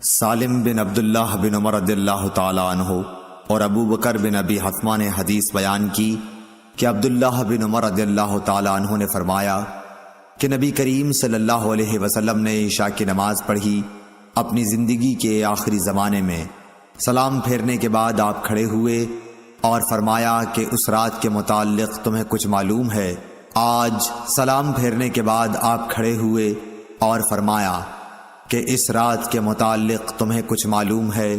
سالم بن عبداللہ بن عمر رضی اللہ تعالیٰ عنہ اور ابو بکر بن ابی حتمہ نے حدیث بیان کی کہ عبداللہ بن عمر رضی اللہ تعالیٰ عنہ نے فرمایا کہ نبی کریم صلی اللہ علیہ وسلم نے عشاء کی نماز پڑھی اپنی زندگی کے آخری زمانے میں۔ سلام پھیرنے کے بعد آپ کھڑے ہوئے اور فرمایا کہ اس رات کے متعلق تمہیں کچھ معلوم ہے؟ آج سلام پھیرنے کے بعد آپ کھڑے ہوئے اور فرمایا کہ اس رات کے متعلق تمہیں کچھ معلوم ہے؟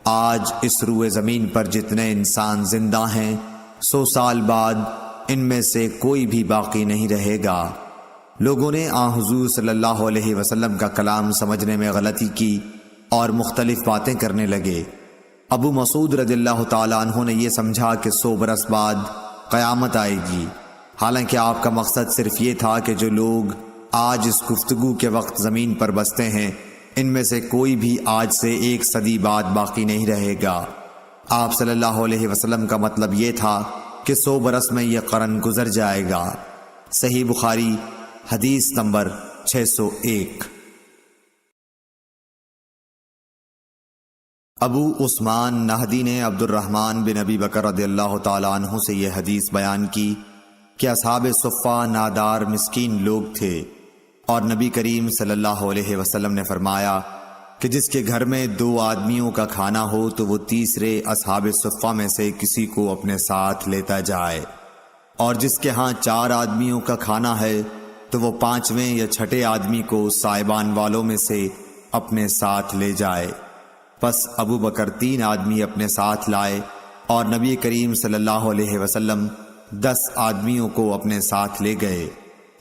آج اس روئے زمین پر جتنے انسان زندہ ہیں 100 سال بعد ان میں سے کوئی بھی باقی نہیں رہے گا۔ لوگوں نے حضور صلی اللہ علیہ وسلم کا کلام سمجھنے میں غلطی کی اور مختلف باتیں کرنے لگے۔ ابو مسعود رضی اللہ تعالیٰ عنہ نے یہ سمجھا کہ 100 برس بعد قیامت آئے گی، حالانکہ آپ کا مقصد صرف یہ تھا کہ جو لوگ آج اس گفتگو کے وقت زمین پر بستے ہیں ان میں سے کوئی بھی آج سے 1 صدی بعد باقی نہیں رہے گا۔ آپ صلی اللہ علیہ وسلم کا مطلب یہ تھا کہ 100 برس میں یہ قرن گزر جائے گا۔ صحیح بخاری حدیث نمبر 601۔ ابو عثمان نہدی نے عبد الرحمن بن ابی بکر رضی اللہ تعالیٰ عنہ سے یہ حدیث بیان کی کہ اصحاب صفہ نادار مسکین لوگ تھے، اور نبی کریم صلی اللہ علیہ وسلم نے فرمایا کہ جس کے گھر میں 2 آدمیوں کا کھانا ہو تو وہ تیسرے اصحاب صفہ میں سے کسی کو اپنے ساتھ لیتا جائے، اور جس کے ہاں 4 آدمیوں کا کھانا ہے تو وہ 5ویں یا 6 آدمی کو صاحبان والوں میں سے اپنے ساتھ لے جائے۔ پس ابو بکر 3 آدمی اپنے ساتھ لائے اور نبی کریم صلی اللہ علیہ وسلم 10 آدمیوں کو اپنے ساتھ لے گئے۔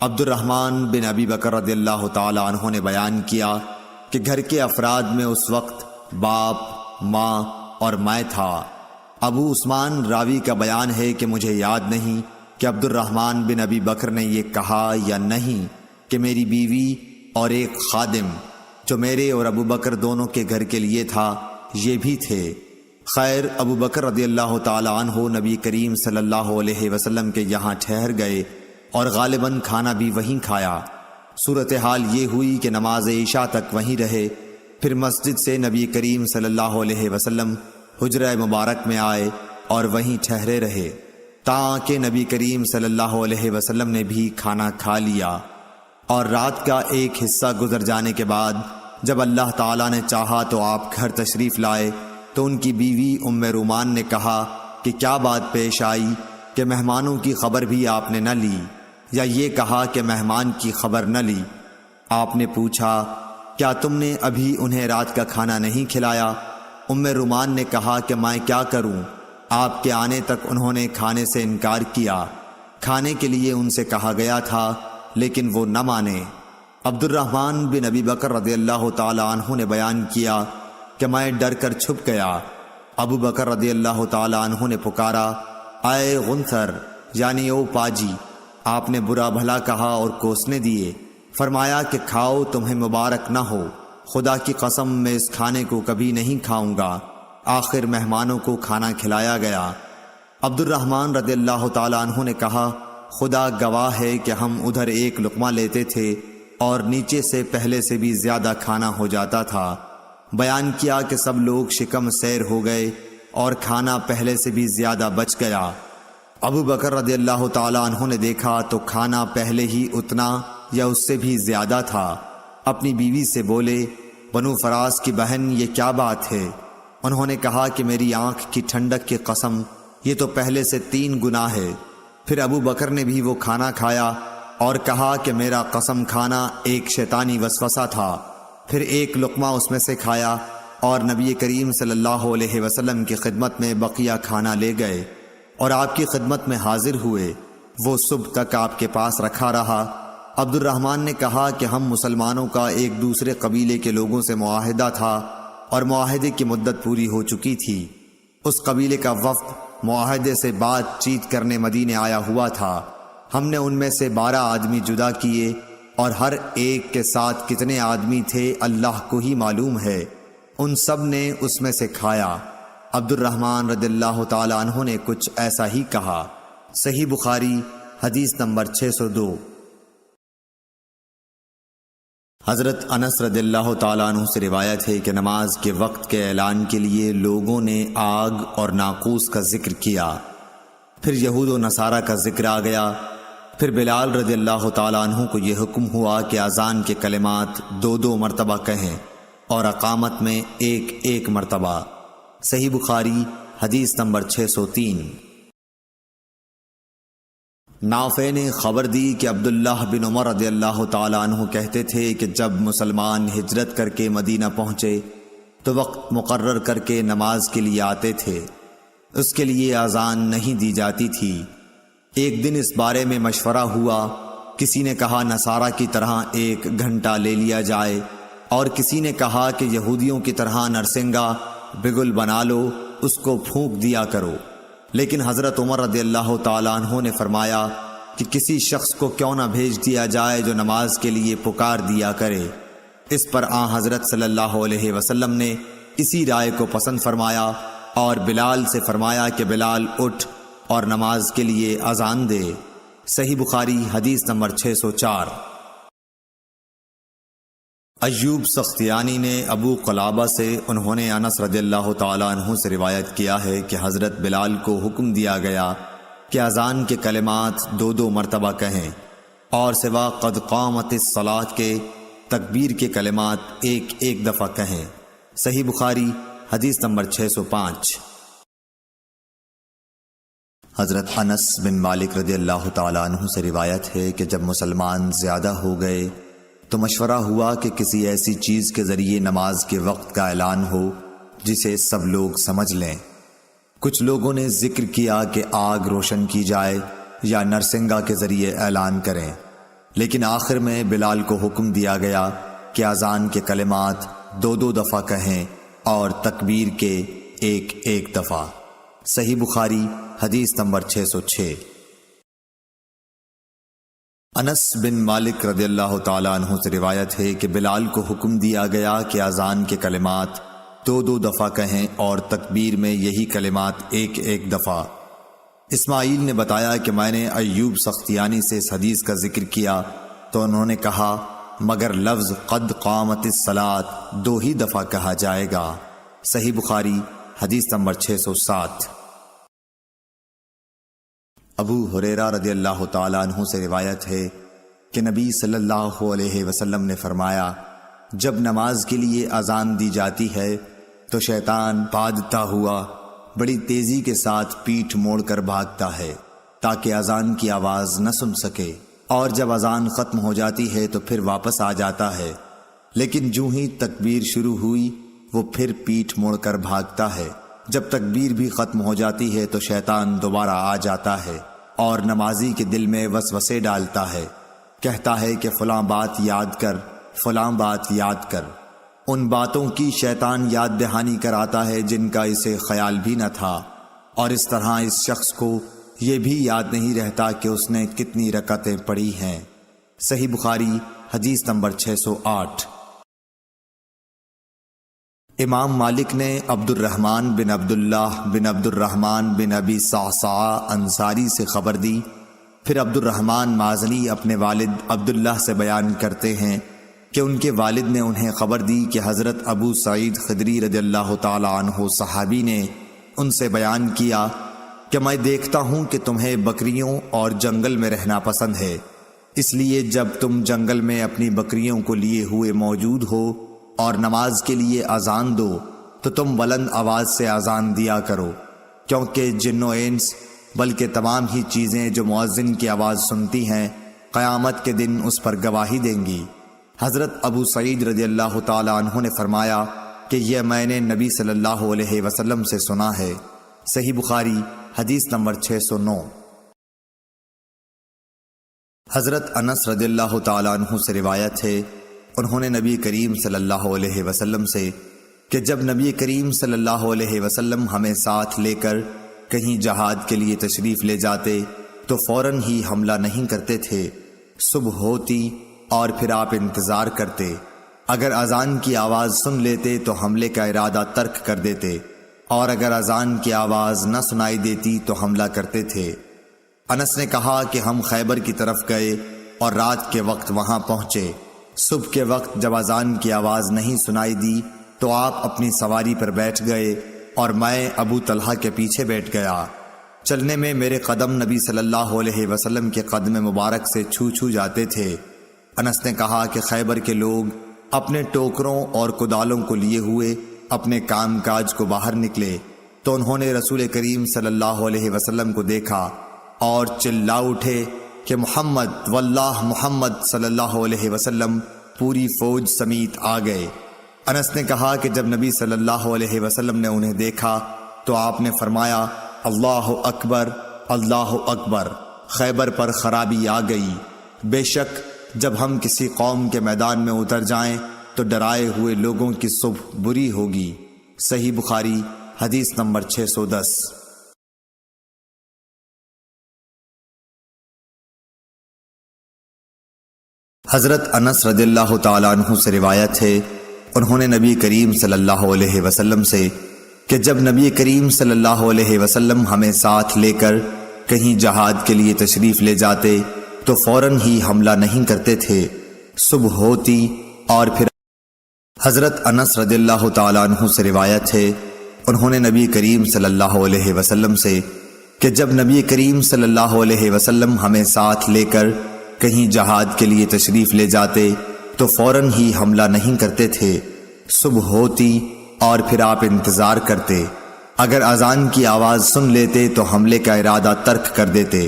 عبد الرحمن بن ابی بکر رضی اللہ تعالیٰ عنہ نے بیان کیا کہ گھر کے افراد میں اس وقت باپ، ماں اور میں تھا۔ ابو عثمان راوی کا بیان ہے کہ مجھے یاد نہیں کہ عبد الرحمن بن ابی بکر نے یہ کہا یا نہیں کہ میری بیوی اور ایک خادم جو میرے اور ابو بکر دونوں کے گھر کے لیے تھا یہ بھی تھے۔ خیر، ابو بکر رضی اللہ تعالیٰ عنہ نبی کریم صلی اللہ علیہ وسلم کے یہاں ٹھہر گئے اور غالباً کھانا بھی وہیں کھایا۔ صورتحال یہ ہوئی کہ نماز عشاء تک وہیں رہے، پھر مسجد سے نبی کریم صلی اللہ علیہ وسلم حجرہ مبارک میں آئے اور وہیں ٹھہرے رہے تاکہ نبی کریم صلی اللہ علیہ وسلم نے بھی کھانا کھا لیا۔ اور رات کا ایک حصہ گزر جانے کے بعد جب اللہ تعالیٰ نے چاہا تو آپ گھر تشریف لائے تو ان کی بیوی ام رومان نے کہا کہ کیا بات پیش آئی کہ مہمانوں کی خبر بھی آپ نے نہ لی، یا یہ کہا کہ مہمان کی خبر نہ لی؟ آپ نے پوچھا کیا تم نے ابھی انہیں رات کا کھانا نہیں کھلایا؟ ام رومان نے کہا کہ میں کیا کروں، آپ کے آنے تک انہوں نے کھانے سے انکار کیا۔ کھانے کے لیے ان سے کہا گیا تھا لیکن وہ نہ مانے۔ عبد الرحمن بن ابی بکر رضی اللہ تعالیٰ عنہ نے بیان کیا کہ میں ڈر کر چھپ گیا۔ ابو بکر رضی اللہ تعالیٰ عنہ نے پکارا، اے غنثر، یعنی او پاجی۔ آپ نے برا بھلا کہا اور کوسنے دیے۔ فرمایا کہ کھاؤ، تمہیں مبارک نہ ہو، خدا کی قسم میں اس کھانے کو کبھی نہیں کھاؤں گا۔ آخر مہمانوں کو کھانا کھلایا گیا۔ عبد الرحمن رضی اللہ تعالیٰ عنہ نے کہا، خدا گواہ ہے کہ ہم ادھر ایک لقمہ لیتے تھے اور نیچے سے پہلے سے بھی زیادہ کھانا ہو جاتا تھا۔ بیان کیا کہ سب لوگ شکم سیر ہو گئے اور کھانا پہلے سے بھی زیادہ بچ گیا۔ ابو بکر رضی اللہ تعالیٰ عنہ نے دیکھا تو کھانا پہلے ہی اتنا یا اس سے بھی زیادہ تھا۔ اپنی بیوی سے بولے، بنو فراس کی بہن، یہ کیا بات ہے؟ انہوں نے کہا کہ میری آنکھ کی ٹھنڈک کی قسم، یہ تو پہلے سے 3 گنا ہے۔ پھر ابو بکر نے بھی وہ کھانا کھایا اور کہا کہ میرا قسم کھانا ایک شیطانی وسوسہ تھا۔ پھر ایک لقمہ اس میں سے کھایا اور نبی کریم صلی اللہ علیہ وسلم کی خدمت میں بقیہ کھانا لے گئے اور آپ کی خدمت میں حاضر ہوئے۔ وہ صبح تک آپ کے پاس رکھا رہا۔ عبد الرحمن نے کہا کہ ہم مسلمانوں کا ایک دوسرے قبیلے کے لوگوں سے معاہدہ تھا اور معاہدے کی مدت پوری ہو چکی تھی۔ اس قبیلے کا وفد معاہدے سے بات چیت کرنے مدینے آیا ہوا تھا۔ ہم نے ان میں سے 12 آدمی جدا کیے اور ہر ایک کے ساتھ کتنے آدمی تھے اللہ کو ہی معلوم ہے۔ ان سب نے اس میں سے کھایا۔ عبد الرحمن رضی اللہ تعالیٰ عنہ نے کچھ ایسا ہی کہا۔ صحیح بخاری حدیث نمبر 602۔ حضرت انس رضی اللہ تعالیٰ عنہ سے روایت ہے کہ نماز کے وقت کے اعلان کے لیے لوگوں نے آگ اور ناقوس کا ذکر کیا، پھر یہود و نصارہ کا ذکر آ گیا، پھر بلال رضی اللہ تعالیٰ عنہ کو یہ حکم ہوا کہ اذان کے کلمات 2 مرتبہ کہیں اور اقامت میں 1 مرتبہ۔ صحیح بخاری حدیث نمبر 603۔ نافع نے خبر دی کہ عبداللہ بن عمر رضی اللہ تعالیٰ عنہ کہتے تھے کہ جب مسلمان ہجرت کر کے مدینہ پہنچے تو وقت مقرر کر کے نماز کے لیے آتے تھے، اس کے لیے اذان نہیں دی جاتی تھی۔ ایک دن اس بارے میں مشورہ ہوا، کسی نے کہا نصارہ کی طرح 1 گھنٹہ لے لیا جائے، اور کسی نے کہا کہ یہودیوں کی طرح نرسنگا بگل بنا لو، اس کو پھونک دیا کرو۔ لیکن حضرت عمر رضی اللہ تعالیٰ عنہ نے فرمایا کہ کسی شخص کو کیوں نہ بھیج دیا جائے جو نماز کے لیے پکار دیا کرے۔ اس پر حضرت صلی اللہ علیہ وسلم نے اسی رائے کو پسند فرمایا اور بلال سے فرمایا کہ بلال اٹھ اور نماز کے لیے اذان دے۔ صحیح بخاری حدیث نمبر 604۔ ایوب سختیانی نے ابو قلابہ سے انہوں نے انس رضی اللہ تعالیٰ عنہ سے روایت کیا ہے کہ حضرت بلال کو حکم دیا گیا کہ اذان کے کلمات 2 مرتبہ کہیں اور سوا قد قامت الصلاۃ کے تکبیر کے کلمات 1 دفعہ کہیں۔ صحیح بخاری حدیث نمبر 605۔ حضرت انس بن مالک رضی اللہ تعالیٰ عنہ سے روایت ہے کہ جب مسلمان زیادہ ہو گئے تو مشورہ ہوا کہ کسی ایسی چیز کے ذریعے نماز کے وقت کا اعلان ہو جسے سب لوگ سمجھ لیں۔ کچھ لوگوں نے ذکر کیا کہ آگ روشن کی جائے یا نرسنگا کے ذریعے اعلان کریں، لیکن آخر میں بلال کو حکم دیا گیا کہ اذان کے کلمات 2 دفعہ کہیں اور تکبیر کے 1 دفعہ۔ صحیح بخاری حدیث نمبر 606۔ انس بن مالک رضی اللہ تعالیٰ عنہ سے روایت ہے کہ بلال کو حکم دیا گیا کہ اذان کے کلمات 2 دفعہ کہیں اور تکبیر میں یہی کلمات 1 دفعہ۔ اسماعیل نے بتایا کہ میں نے ایوب سختیانی سے اس حدیث کا ذکر کیا تو انہوں نے کہا مگر لفظ قد قامت الصلاۃ 2 ہی دفعہ کہا جائے گا۔ صحیح بخاری حدیث نمبر 607۔ ابو ہریرہ رضی اللہ تعالیٰ عنہ سے روایت ہے کہ نبی صلی اللہ علیہ وسلم نے فرمایا جب نماز کے لیے اذان دی جاتی ہے تو شیطان بھاگتا ہوا بڑی تیزی کے ساتھ پیٹھ موڑ کر بھاگتا ہے تاکہ اذان کی آواز نہ سن سکے، اور جب اذان ختم ہو جاتی ہے تو پھر واپس آ جاتا ہے، لیکن جو ہی تکبیر شروع ہوئی وہ پھر پیٹھ موڑ کر بھاگتا ہے۔ جب تکبیر بھی ختم ہو جاتی ہے تو شیطان دوبارہ آ جاتا ہے اور نمازی کے دل میں وسوسے ڈالتا ہے، کہتا ہے کہ فلاں بات یاد کر، فلاں بات یاد کر۔ ان باتوں کی شیطان یاد دہانی کراتا ہے جن کا اسے خیال بھی نہ تھا، اور اس طرح اس شخص کو یہ بھی یاد نہیں رہتا کہ اس نے کتنی رکعتیں پڑھی ہیں۔ صحیح بخاری حدیث نمبر 608۔ امام مالک نے عبد الرحمن بن عبداللہ بن عبد الرحمن بن ابی صعصعہ انصاری سے خبر دی، پھر عبد الرحمن مازنی اپنے والد عبداللہ سے بیان کرتے ہیں کہ ان کے والد نے انہیں خبر دی کہ حضرت ابو سعید خدری رضی اللہ تعالی عنہ صحابی نے ان سے بیان کیا کہ میں دیکھتا ہوں کہ تمہیں بکریوں اور جنگل میں رہنا پسند ہے، اس لیے جب تم جنگل میں اپنی بکریوں کو لیے ہوئے موجود ہو اور نماز کے لیے اذان دو تو تم بلند آواز سے اذان دیا کرو، کیونکہ جن و انس بلکہ تمام ہی چیزیں جو مؤذن کی آواز سنتی ہیں قیامت کے دن اس پر گواہی دیں گی۔ حضرت ابو سعید رضی اللہ تعالی عنہ نے فرمایا کہ یہ میں نے نبی صلی اللہ علیہ وسلم سے سنا ہے۔ صحیح بخاری حدیث نمبر 609۔ حضرت انس رضی اللہ تعالی عنہ سے روایت ہے، انہوں نے نبی کریم صلی اللہ علیہ وسلم سے کہ جب نبی کریم صلی اللہ علیہ وسلم ہمیں ساتھ لے کر کہیں جہاد کے لیے تشریف لے جاتے تو فوراً ہی حملہ نہیں کرتے تھے، صبح ہوتی اور پھر آپ انتظار کرتے، اگر اذان کی آواز سن لیتے تو حملے کا ارادہ ترک کر دیتے، اور اگر اذان کی آواز نہ سنائی دیتی تو حملہ کرتے تھے۔ انس نے کہا کہ ہم خیبر کی طرف گئے اور رات کے وقت وہاں پہنچے، صبح کے وقت جب اذان کی آواز نہیں سنائی دی تو آپ اپنی سواری پر بیٹھ گئے اور میں ابو طلحہ کے پیچھے بیٹھ گیا۔ چلنے میں میرے قدم نبی صلی اللہ علیہ وسلم کے قدم مبارک سے چھو جاتے تھے۔ انس نے کہا کہ خیبر کے لوگ اپنے ٹوکروں اور کدالوں کو لیے ہوئے اپنے کام کاج کو باہر نکلے تو انہوں نے رسول کریم صلی اللہ علیہ وسلم کو دیکھا اور چلا اٹھے کہ محمد واللہ محمد صلی اللہ علیہ وسلم پوری فوج سمیت آ گئے۔ انس نے کہا کہ جب نبی صلی اللہ علیہ وسلم نے انہیں دیکھا تو آپ نے فرمایا اللہ اکبر اللہ اکبر، خیبر پر خرابی آ گئی۔ بے شک جب ہم کسی قوم کے میدان میں اتر جائیں تو ڈرائے ہوئے لوگوں کی صبح بری ہوگی۔ صحیح بخاری حدیث نمبر 610۔ حضرت انس رضی اللہ تعالیٰ عنہ سے روایت ہے، انہوں نے نبی کریم صلی اللہ علیہ وسلم سے کہ جب نبی کریم صلی اللہ علیہ وسلم ہمیں ساتھ لے کر کہیں جہاد کے لیے تشریف لے جاتے تو فوراً ہی حملہ نہیں کرتے تھے، صبح ہوتی اور پھر حضرت انس رضی اللہ تعالیٰ عنہ سے روایت ہے، انہوں نے نبی کریم صلی اللہ علیہ وسلم سے کہ جب نبی کریم صلی اللہ علیہ وسلم ہمیں ساتھ لے کر کہیں جہاد کے لیے تشریف لے جاتے تو فوراً ہی حملہ نہیں کرتے تھے، صبح ہوتی اور پھر آپ انتظار کرتے، اگر اذان کی آواز سن لیتے تو حملے کا ارادہ ترک کر دیتے،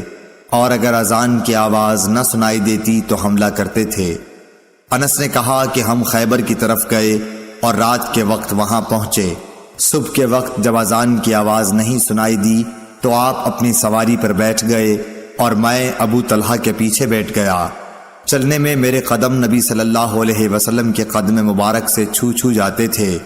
اور اگر اذان کی آواز نہ سنائی دیتی تو حملہ کرتے تھے۔ انس نے کہا کہ ہم خیبر کی طرف گئے اور رات کے وقت وہاں پہنچے۔ صبح کے وقت جب اذان کی آواز نہیں سنائی دی تو آپ اپنی سواری پر بیٹھ گئے اور میں ابو طلحہ کے پیچھے بیٹھ گیا۔ چلنے میں میرے قدم نبی صلی اللہ علیہ وسلم کے قدم مبارک سے چھو جاتے تھے۔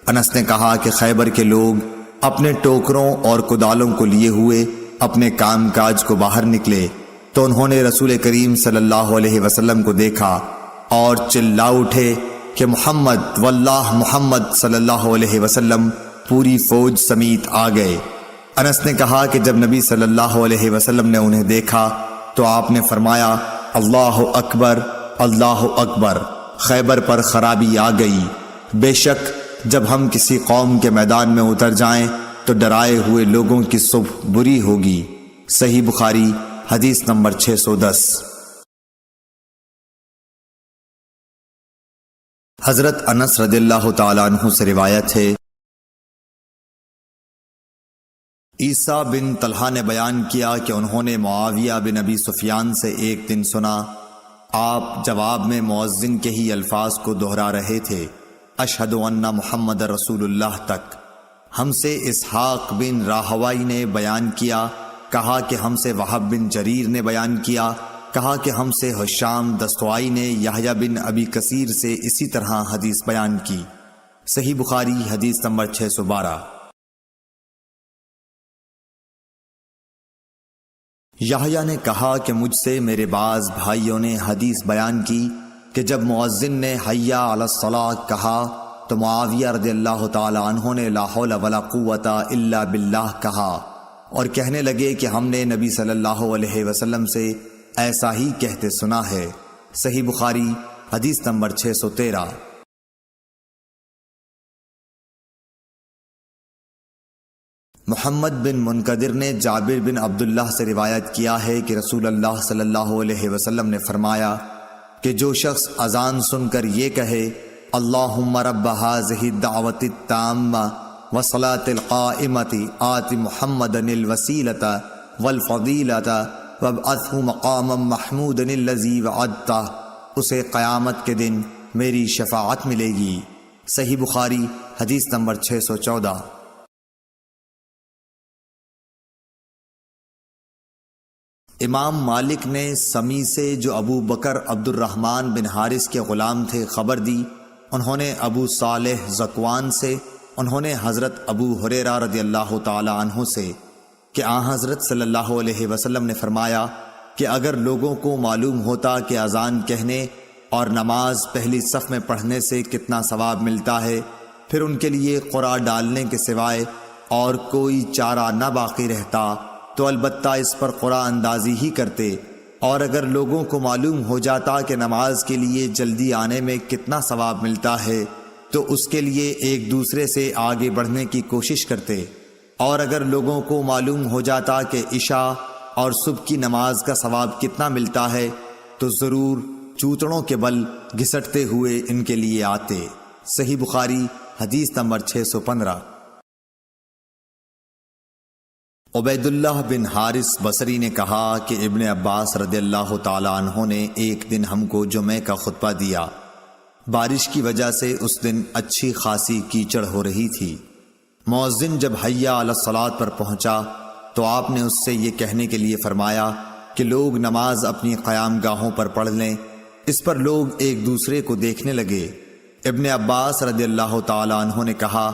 انس نے کہا کہ خیبر کے لوگ اپنے ٹوکروں اور کدالوں کو لیے ہوئے اپنے کام کاج کو باہر نکلے تو انہوں نے رسول کریم صلی اللہ علیہ وسلم کو دیکھا اور چلا اٹھے کہ محمد واللہ محمد صلی اللہ علیہ وسلم پوری فوج سمیت آ گئے۔ انس نے کہا کہ جب نبی صلی اللہ علیہ وسلم نے انہیں دیکھا تو آپ نے فرمایا اللہ اکبر اللہ اکبر، خیبر پر خرابی آ گئی۔ بے شک جب ہم کسی قوم کے میدان میں اتر جائیں تو ڈرائے ہوئے لوگوں کی صبح بری ہوگی۔ صحیح بخاری حدیث نمبر 610۔ حضرت انس رضی اللہ تعالیٰ عنہ سے روایت ہے، عیسیٰ بن طلحہ نے بیان کیا کہ انہوں نے معاویہ بن ابی سفیان سے ایک دن سنا، آپ جواب میں مؤذن کے ہی الفاظ کو دہرا رہے تھے، اشہد ان محمد رسول اللہ تک۔ ہم سے اسحاق بن راہوائی نے بیان کیا، کہا کہ ہم سے وہب بن جریر نے بیان کیا، کہا کہ ہم سے حشام دستوائی نے یحییٰ بن ابی کثیر سے اسی طرح حدیث بیان کی۔ صحیح بخاری حدیث نمبر 612۔ یحییٰ نے کہا کہ مجھ سے میرے بعض بھائیوں نے حدیث بیان کی کہ جب مؤذن نے حی علی الصلاۃ کہا تو معاویہ رضی اللہ تعالی عنہ نے لا حول ولا قوت الا باللہ کہا اور کہنے لگے کہ ہم نے نبی صلی اللہ علیہ وسلم سے ایسا ہی کہتے سنا ہے۔ صحیح بخاری حدیث نمبر 613۔ محمد بن منقدر نے جابر بن عبداللہ سے روایت کیا ہے کہ رسول اللہ صلی اللہ علیہ وسلم نے فرمایا کہ جو شخص اذان سن کر یہ کہے اللہم رب ھذہ الدعوۃ التامہ والصلاۃ القائمۃ آت محمدا الوسیلۃ والفضیلۃ وابعثہ مقاما محمودا الذی وعدتہ، اسے قیامت کے دن میری شفاعت ملے گی۔ صحیح بخاری حدیث نمبر 614۔ امام مالک نے سمی سے جو ابو بکر عبد الرحمن بن حارث کے غلام تھے خبر دی، انہوں نے ابو صالح ذکوان سے، انہوں نے حضرت ابو ہریرہ رضی اللہ تعالی عنہ سے کہ آن حضرت صلی اللہ علیہ وسلم نے فرمایا کہ اگر لوگوں کو معلوم ہوتا کہ اذان کہنے اور نماز پہلی صف میں پڑھنے سے کتنا ثواب ملتا ہے، پھر ان کے لیے قرعہ ڈالنے کے سوائے اور کوئی چارہ نہ باقی رہتا تو البتہ اس پر قرعہ اندازی ہی کرتے اور اگر لوگوں کو معلوم ہو جاتا کہ نماز کے لیے جلدی آنے میں کتنا ثواب ملتا ہے تو اس کے لیے ایک دوسرے سے آگے بڑھنے کی کوشش کرتے، اور اگر لوگوں کو معلوم ہو جاتا کہ عشاء اور صبح کی نماز کا ثواب کتنا ملتا ہے تو ضرور چوتڑوں کے بل گھسٹتے ہوئے ان کے لیے آتے۔ صحیح بخاری حدیث نمبر 615۔ عبید اللہ بن حارث بصری نے کہا کہ ابن عباس رضی اللہ تعالیٰ عنہ نے ایک دن ہم کو جمعے کا خطبہ دیا۔ بارش کی وجہ سے اس دن اچھی خاصی کیچڑ ہو رہی تھی۔ مؤذن جب حی علی الصلاۃ پر پہنچا تو آپ نے اس سے یہ کہنے کے لیے فرمایا کہ لوگ نماز اپنی قیام گاہوں پر پڑھ لیں۔ اس پر لوگ ایک دوسرے کو دیکھنے لگے۔ ابن عباس رضی اللہ تعالیٰ عنہ نے کہا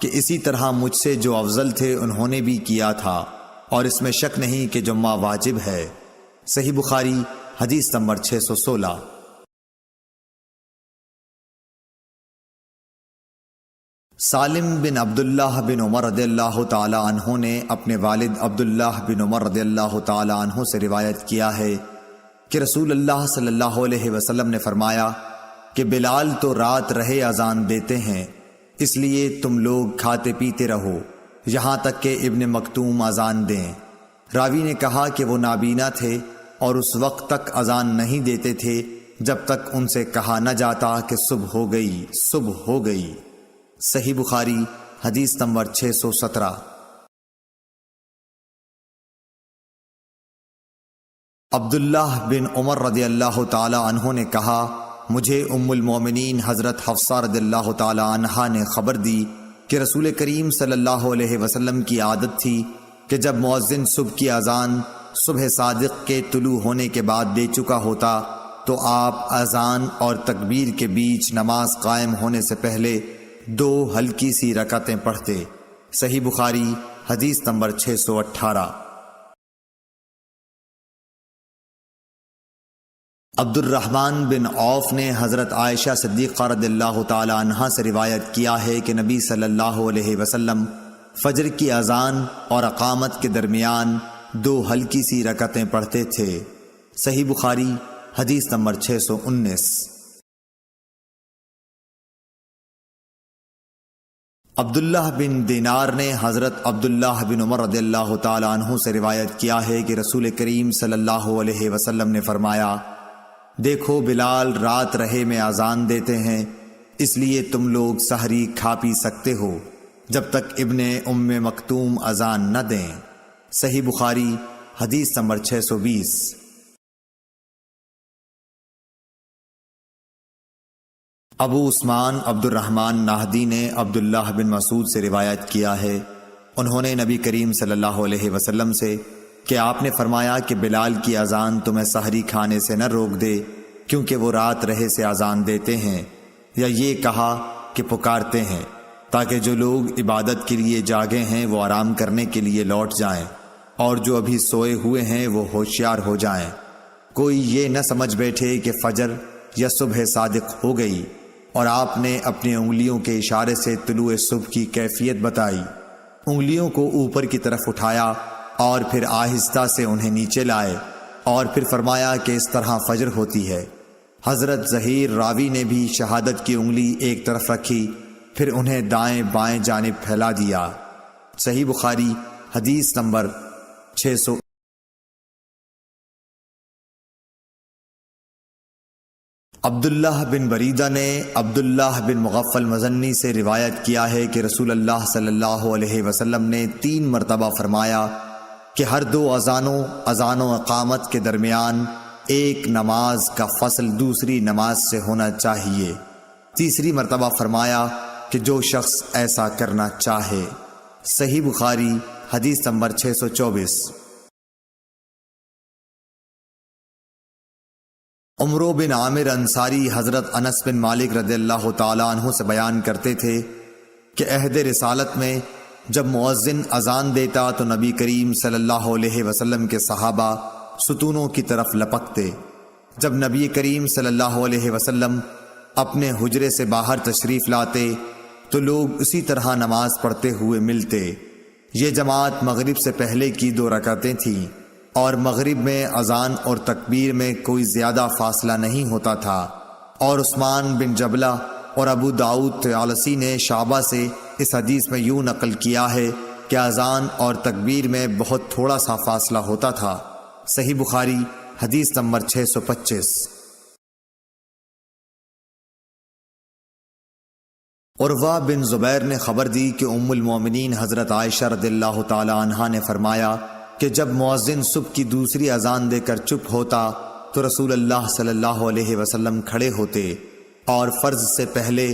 کہ اسی طرح مجھ سے جو افضل تھے انہوں نے بھی کیا تھا، اور اس میں شک نہیں کہ جمعہ واجب ہے۔ صحیح بخاری حدیث نمبر 616۔ سالم بن عبداللہ بن عمر رضی اللہ تعالی عنہ نے اپنے والد عبداللہ بن عمر رضی اللہ تعالی عنہ سے روایت کیا ہے کہ رسول اللہ صلی اللہ علیہ وسلم نے فرمایا کہ بلال تو رات رہے اذان دیتے ہیں، اس لیے تم لوگ کھاتے پیتے رہو یہاں تک کہ ابن مکتوم اذان دیں۔ راوی نے کہا کہ وہ نابینا تھے اور اس وقت تک اذان نہیں دیتے تھے جب تک ان سے کہا نہ جاتا کہ صبح ہو گئی، صبح ہو گئی۔ صحیح بخاری حدیث نمبر 617۔ عبداللہ بن عمر رضی اللہ تعالی عنہ نے کہا مجھے ام المومنین حضرت حفصہ رضی اللہ تعالی عنہا نے خبر دی کہ رسول کریم صلی اللہ علیہ وسلم کی عادت تھی کہ جب مؤذن صبح کی اذان صبح صادق کے طلوع ہونے کے بعد دے چکا ہوتا تو آپ اذان اور تکبیر کے بیچ نماز قائم ہونے سے پہلے 2 ہلکی سی رکعتیں پڑھتے۔ صحیح بخاری حدیث نمبر 618۔ عبد الرحمن بن عوف نے حضرت عائشہ صدیقہ رضی اللہ تعالی عنہا سے روایت کیا ہے کہ نبی صلی اللہ علیہ وسلم فجر کی اذان اور اقامت کے درمیان 2 ہلکی سی رکعتیں پڑھتے تھے۔ صحیح بخاری حدیث نمبر 619۔ عبداللہ بن دینار نے حضرت عبداللہ بن عمر رضی اللہ تعالی عنہ سے روایت کیا ہے کہ رسول کریم صلی اللہ علیہ وسلم نے فرمایا دیکھو بلال رات رہے میں اذان دیتے ہیں، اس لیے تم لوگ سحری کھا پی سکتے ہو جب تک ابن ام مکتوم اذان نہ دیں۔ صحیح بخاری حدیث نمبر 620۔ ابو عثمان عبد الرحمن نہدی نے عبداللہ بن مسعود سے روایت کیا ہے، انہوں نے نبی کریم صلی اللہ علیہ وسلم سے کہ آپ نے فرمایا کہ بلال کی اذان تمہیں سحری کھانے سے نہ روک دے کیونکہ وہ رات رہے سے اذان دیتے ہیں، یا یہ کہا کہ پکارتے ہیں تاکہ جو لوگ عبادت کے لیے جاگے ہیں وہ آرام کرنے کے لیے لوٹ جائیں اور جو ابھی سوئے ہوئے ہیں وہ ہوشیار ہو جائیں۔ کوئی یہ نہ سمجھ بیٹھے کہ فجر یا صبح صادق ہو گئی، اور آپ نے اپنی انگلیوں کے اشارے سے طلوع صبح کی کیفیت بتائی۔ انگلیوں کو اوپر کی طرف اٹھایا اور پھر آہستہ سے انہیں نیچے لائے اور پھر فرمایا کہ اس طرح فجر ہوتی ہے۔ حضرت ظہیر راوی نے بھی شہادت کی انگلی ایک طرف رکھی پھر انہیں دائیں بائیں جانب پھیلا دیا۔ صحیح بخاری حدیث نمبر 600۔ عبداللہ بن بریدہ نے عبداللہ بن مغفل مزنی سے روایت کیا ہے کہ رسول اللہ صلی اللہ علیہ وسلم نے 3 مرتبہ فرمایا کہ ہر 2 اذان و اقامت کے درمیان ایک نماز کا فصل دوسری نماز سے ہونا چاہیے۔ تیسری مرتبہ فرمایا کہ جو شخص ایسا کرنا چاہے۔ صحیح بخاری حدیث نمبر 624۔ عمرو بن عامر انصاری حضرت انس بن مالک رضی اللہ تعالی عنہ سے بیان کرتے تھے کہ عہد رسالت میں جب مؤذن اذان دیتا تو نبی کریم صلی اللہ علیہ وسلم کے صحابہ ستونوں کی طرف لپکتے۔ جب نبی کریم صلی اللہ علیہ وسلم اپنے حجرے سے باہر تشریف لاتے تو لوگ اسی طرح نماز پڑھتے ہوئے ملتے۔ یہ جماعت مغرب سے پہلے کی 2 رکعتیں تھیں اور مغرب میں اذان اور تکبیر میں کوئی زیادہ فاصلہ نہیں ہوتا تھا۔ اور عثمان بن جبلہ اور ابو داؤد طیالسی نے شعبہ سے اس حدیث میں یوں نقل کیا ہے کہ اذان اور تکبیر میں بہت تھوڑا سا فاصلہ ہوتا تھا۔ صحیح بخاری حدیث نمبر 625۔ عروہ بن زبیر نے خبر دی کہ ام المومنین حضرت عائشہ رضی اللہ تعالی عنہا نے فرمایا کہ جب مؤذن صبح کی دوسری اذان دے کر چپ ہوتا تو رسول اللہ صلی اللہ علیہ وسلم کھڑے ہوتے اور فرض سے پہلے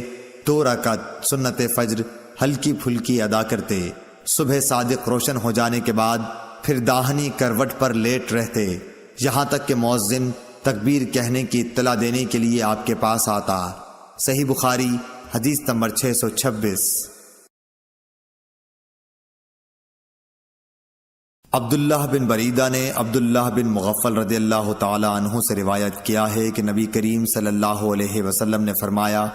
2 رکعت سنت فجر ہلکی پھلکی ادا کرتے۔ صبح صادق روشن ہو جانے کے بعد پھر داہنی کروٹ پر لیٹ رہتے یہاں تک کہ مؤذن تکبیر کہنے کی اطلاع دینے کے لیے آپ کے پاس آتا۔ صحیح بخاری حدیث نمبر 626۔ عبداللہ بن بریدہ نے عبداللہ بن مغفل رضی اللہ تعالی عنہ سے روایت کیا ہے کہ نبی کریم صلی اللہ علیہ وسلم نے فرمایا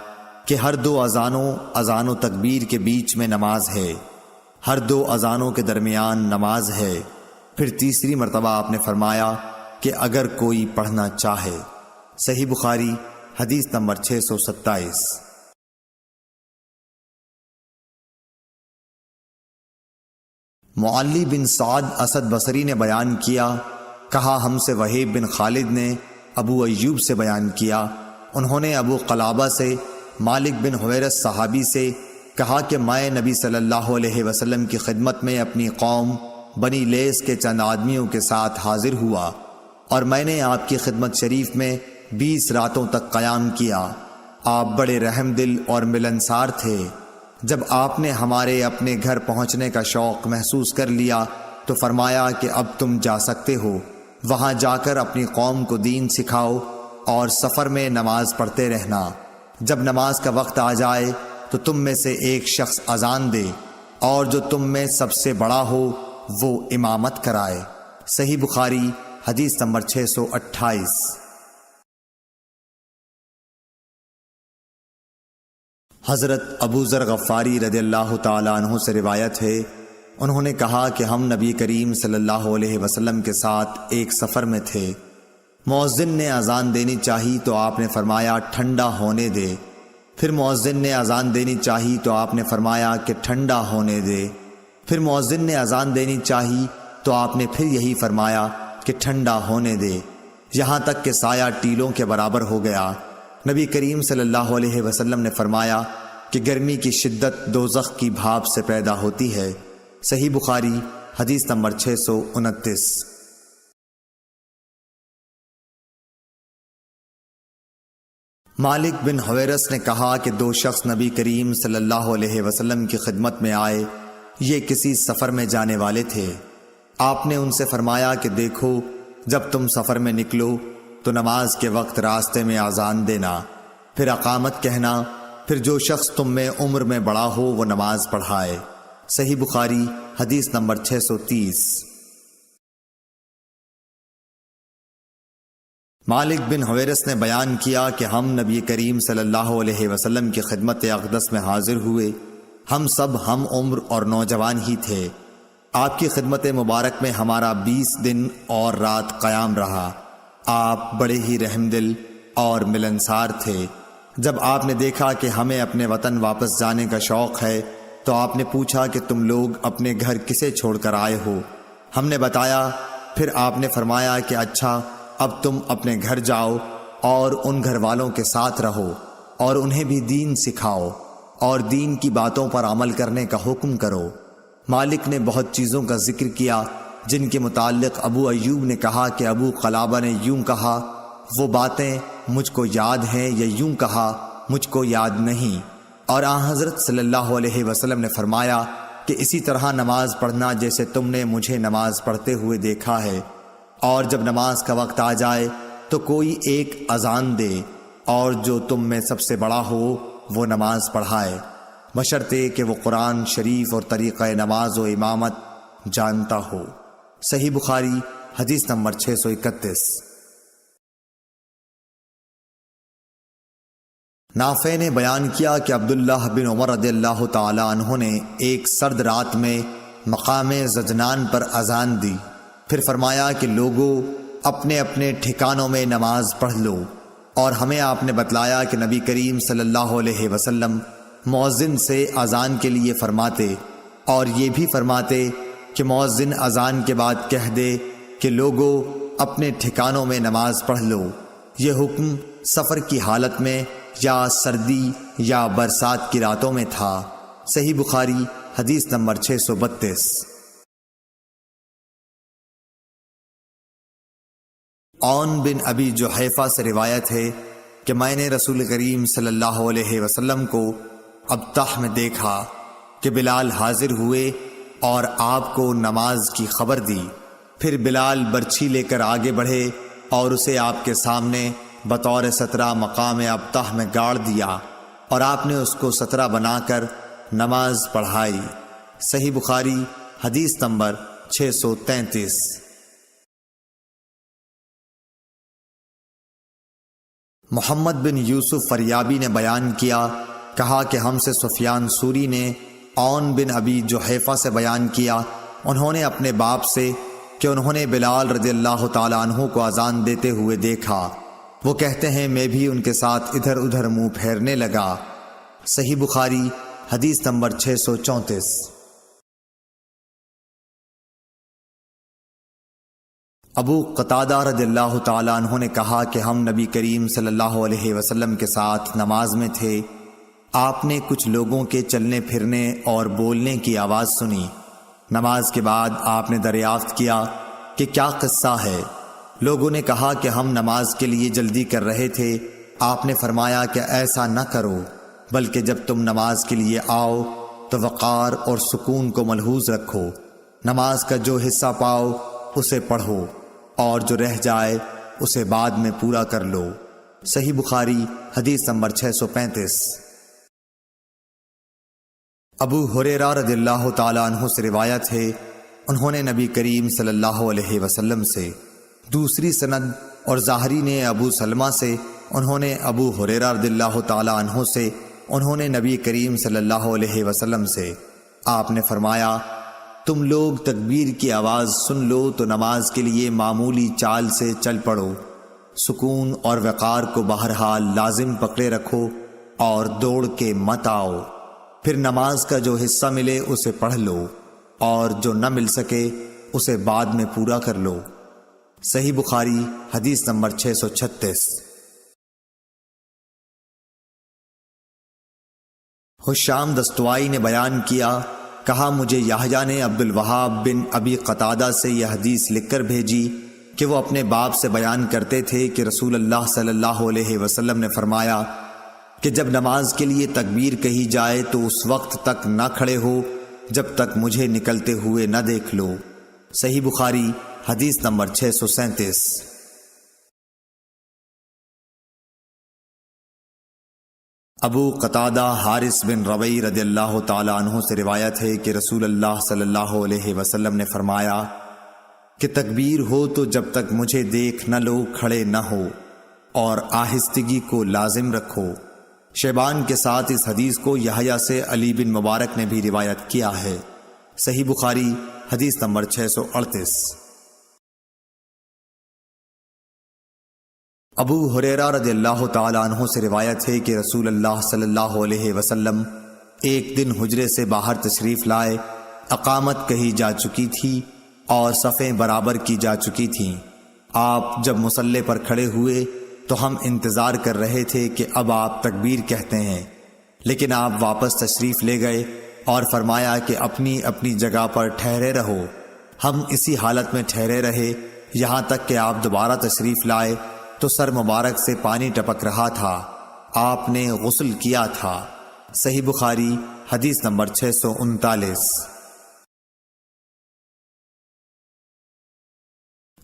کہ ہر 2 اذان و تکبیر کے بیچ میں نماز ہے، ہر 2 اذانوں کے درمیان نماز ہے۔ پھر تیسری مرتبہ آپ نے فرمایا کہ اگر کوئی پڑھنا چاہے۔ صحیح بخاری حدیث نمبر 627۔ معلی بن سعد اسد بصری نے بیان کیا، کہا ہم سے وہیب بن خالد نے ابو ایوب سے بیان کیا، انہوں نے ابو قلابہ سے مالک بن حویرث صحابی سے کہا کہ میں نبی صلی اللہ علیہ وسلم کی خدمت میں اپنی قوم بنی لیس کے چند آدمیوں کے ساتھ حاضر ہوا اور میں نے آپ کی خدمت شریف میں 20 راتوں تک قیام کیا۔ آپ بڑے رحم دل اور ملنسار تھے۔ جب آپ نے ہمارے اپنے گھر پہنچنے کا شوق محسوس کر لیا تو فرمایا کہ اب تم جا سکتے ہو، وہاں جا کر اپنی قوم کو دین سکھاؤ اور سفر میں نماز پڑھتے رہنا۔ جب نماز کا وقت آ جائے تو تم میں سے ایک شخص اذان دے اور جو تم میں سب سے بڑا ہو وہ امامت کرائے۔ صحیح بخاری حدیث نمبر 628۔ حضرت ابو ذر غفاری رضی اللہ تعالی عنہ سے روایت ہے، انہوں نے کہا کہ ہم نبی کریم صلی اللہ علیہ وسلم کے ساتھ ایک سفر میں تھے۔ مؤذن نے اذان دینی چاہی تو آپ نے فرمایا ٹھنڈا ہونے دے۔ پھر مؤذن نے اذان دینی چاہی تو آپ نے فرمایا کہ ٹھنڈا ہونے دے۔ پھر مؤذن نے اذان دینی چاہی تو آپ نے پھر یہی فرمایا کہ ٹھنڈا ہونے دے، یہاں تک کہ سایہ ٹیلوں کے برابر ہو گیا۔ نبی کریم صلی اللہ علیہ وسلم نے فرمایا کہ گرمی کی شدت دوزخ کی بھاپ سے پیدا ہوتی ہے۔ صحیح بخاری حدیث نمبر 629۔ مالک بن حویرث نے کہا کہ 2 شخص نبی کریم صلی اللہ علیہ وسلم کی خدمت میں آئے، یہ کسی سفر میں جانے والے تھے۔ آپ نے ان سے فرمایا کہ دیکھو جب تم سفر میں نکلو تو نماز کے وقت راستے میں اذان دینا، پھر اقامت کہنا، پھر جو شخص تم میں عمر میں بڑا ہو وہ نماز پڑھائے۔ صحیح بخاری حدیث نمبر 630۔ مالک بن حویرث نے بیان کیا کہ ہم نبی کریم صلی اللہ علیہ وسلم کی خدمت اقدس میں حاضر ہوئے، ہم سب ہم عمر اور نوجوان ہی تھے۔ آپ کی خدمت مبارک میں ہمارا 20 دن اور رات قیام رہا۔ آپ بڑے ہی رحم دل اور ملنسار تھے۔ جب آپ نے دیکھا کہ ہمیں اپنے وطن واپس جانے کا شوق ہے تو آپ نے پوچھا کہ تم لوگ اپنے گھر کسے چھوڑ کر آئے ہو؟ ہم نے بتایا۔ پھر آپ نے فرمایا کہ اچھا اب تم اپنے گھر جاؤ اور ان گھر والوں کے ساتھ رہو اور انہیں بھی دین سکھاؤ اور دین کی باتوں پر عمل کرنے کا حکم کرو۔ مالک نے بہت چیزوں کا ذکر کیا جن کے متعلق ابو ایوب نے کہا کہ ابو قلابہ نے یوں کہا، وہ باتیں مجھ کو یاد ہیں، یا یوں کہا مجھ کو یاد نہیں۔ اور آن حضرت صلی اللہ علیہ وسلم نے فرمایا کہ اسی طرح نماز پڑھنا جیسے تم نے مجھے نماز پڑھتے ہوئے دیکھا ہے، اور جب نماز کا وقت آ جائے تو کوئی ایک اذان دے اور جو تم میں سب سے بڑا ہو وہ نماز پڑھائے، بشرطے کہ وہ قرآن شریف اور طریقہ نماز و امامت جانتا ہو۔ صحیح بخاری حدیث نمبر 631۔ نافع نے بیان کیا کہ عبداللہ بن عمر رضی اللہ تعالی عنہ نے ایک سرد رات میں مقام زجنان پر اذان دی پھر فرمایا کہ لوگوں اپنے اپنے ٹھکانوں میں نماز پڑھ لو، اور ہمیں آپ نے بتلایا کہ نبی کریم صلی اللہ علیہ وسلم مؤذن سے اذان کے لیے فرماتے، اور یہ بھی فرماتے کہ مؤذن اذان کے بعد کہہ دے کہ لوگوں اپنے ٹھکانوں میں نماز پڑھ لو۔ یہ حکم سفر کی حالت میں یا سردی یا برسات کی راتوں میں تھا۔ صحیح بخاری حدیث نمبر 632۔ عون بن ابی جحیفہ سے روایت ہے کہ میں نے رسول کریم صلی اللہ علیہ وسلم کو ابطح میں دیکھا کہ بلال حاضر ہوئے اور آپ کو نماز کی خبر دی۔ پھر بلال برچھی لے کر آگے بڑھے اور اسے آپ کے سامنے بطور سترہ مقام ابطح میں گاڑ دیا، اور آپ نے اس کو سترہ بنا کر نماز پڑھائی۔ صحیح بخاری حدیث نمبر 633۔ محمد بن یوسف فریابی نے بیان کیا، کہا کہ ہم سے سفیان سوری نے عون بن ابی جحیفہ سے بیان کیا، انہوں نے اپنے باپ سے کہ انہوں نے بلال رضی اللہ تعالی عنہ کو اذان دیتے ہوئے دیکھا۔ وہ کہتے ہیں میں بھی ان کے ساتھ ادھر ادھر منہ پھیرنے لگا۔ صحیح بخاری حدیث نمبر 634۔ ابو قتادہ رضی اللہ تعالی عنہ نے کہا کہ ہم نبی کریم صلی اللہ علیہ وسلم کے ساتھ نماز میں تھے، آپ نے کچھ لوگوں کے چلنے پھرنے اور بولنے کی آواز سنی۔ نماز کے بعد آپ نے دریافت کیا کہ کیا قصہ ہے؟ لوگوں نے کہا کہ ہم نماز کے لیے جلدی کر رہے تھے۔ آپ نے فرمایا کہ ایسا نہ کرو، بلکہ جب تم نماز کے لیے آؤ تو وقار اور سکون کو ملحوظ رکھو، نماز کا جو حصہ پاؤ اسے پڑھو، اور جو رہ جائے اسے بعد میں پورا کر لو۔ صحیح بخاری حدیث نمبر 635۔ ابو ہریرہ رضی اللہ تعالی عنہ سے روایت ہے، انہوں نے نبی کریم صلی اللہ علیہ وسلم سے، دوسری سند اور ظاہری نے ابو سلمہ سے، انہوں نے ابو ہریرہ رضی اللہ تعالی عنہ سے، انہوں نے نبی کریم صلی اللہ علیہ وسلم سے، آپ نے فرمایا تم لوگ تکبیر کی آواز سن لو تو نماز کے لیے معمولی چال سے چل پڑو، سکون اور وقار کو بہرحال لازم پکڑے رکھو اور دوڑ کے مت آؤ، پھر نماز کا جو حصہ ملے اسے پڑھ لو، اور جو نہ مل سکے اسے بعد میں پورا کر لو۔ صحیح بخاری حدیث نمبر 636۔ حشام دستوائی نے بیان کیا، کہا مجھے یحییٰ نے عبد الوہاب بن ابی قتادہ سے یہ حدیث لکھ کر بھیجی کہ وہ اپنے باپ سے بیان کرتے تھے کہ رسول اللہ صلی اللہ علیہ وسلم نے فرمایا کہ جب نماز کے لیے تکبیر کہی جائے تو اس وقت تک نہ کھڑے ہو جب تک مجھے نکلتے ہوئے نہ دیکھ لو۔ صحیح بخاری حدیث نمبر 637۔ ابو قتادہ حارث بن ربیع رضی اللہ تعالی عنہ سے روایت ہے کہ رسول اللہ صلی اللہ علیہ وسلم نے فرمایا کہ تکبیر ہو تو جب تک مجھے دیکھ نہ لو کھڑے نہ ہو، اور آہستگی کو لازم رکھو۔ شیبان کے ساتھ اس حدیث کو یحییٰ سے علی بن مبارک نے بھی روایت کیا ہے۔ صحیح بخاری حدیث نمبر 638۔ ابو ہریرہ رضی اللہ تعالی عنہ سے روایت ہے کہ رسول اللہ صلی اللہ علیہ وسلم ایک دن حجرے سے باہر تشریف لائے، اقامت کہی جا چکی تھی اور صفیں برابر کی جا چکی تھیں۔ آپ جب مصلی پر کھڑے ہوئے تو ہم انتظار کر رہے تھے کہ اب آپ تکبیر کہتے ہیں، لیکن آپ واپس تشریف لے گئے اور فرمایا کہ اپنی اپنی جگہ پر ٹھہرے رہو۔ ہم اسی حالت میں ٹھہرے رہے یہاں تک کہ آپ دوبارہ تشریف لائے تو سر مبارک سے پانی ٹپک رہا تھا، آپ نے غسل کیا تھا۔ صحیح بخاری حدیث نمبر 639۔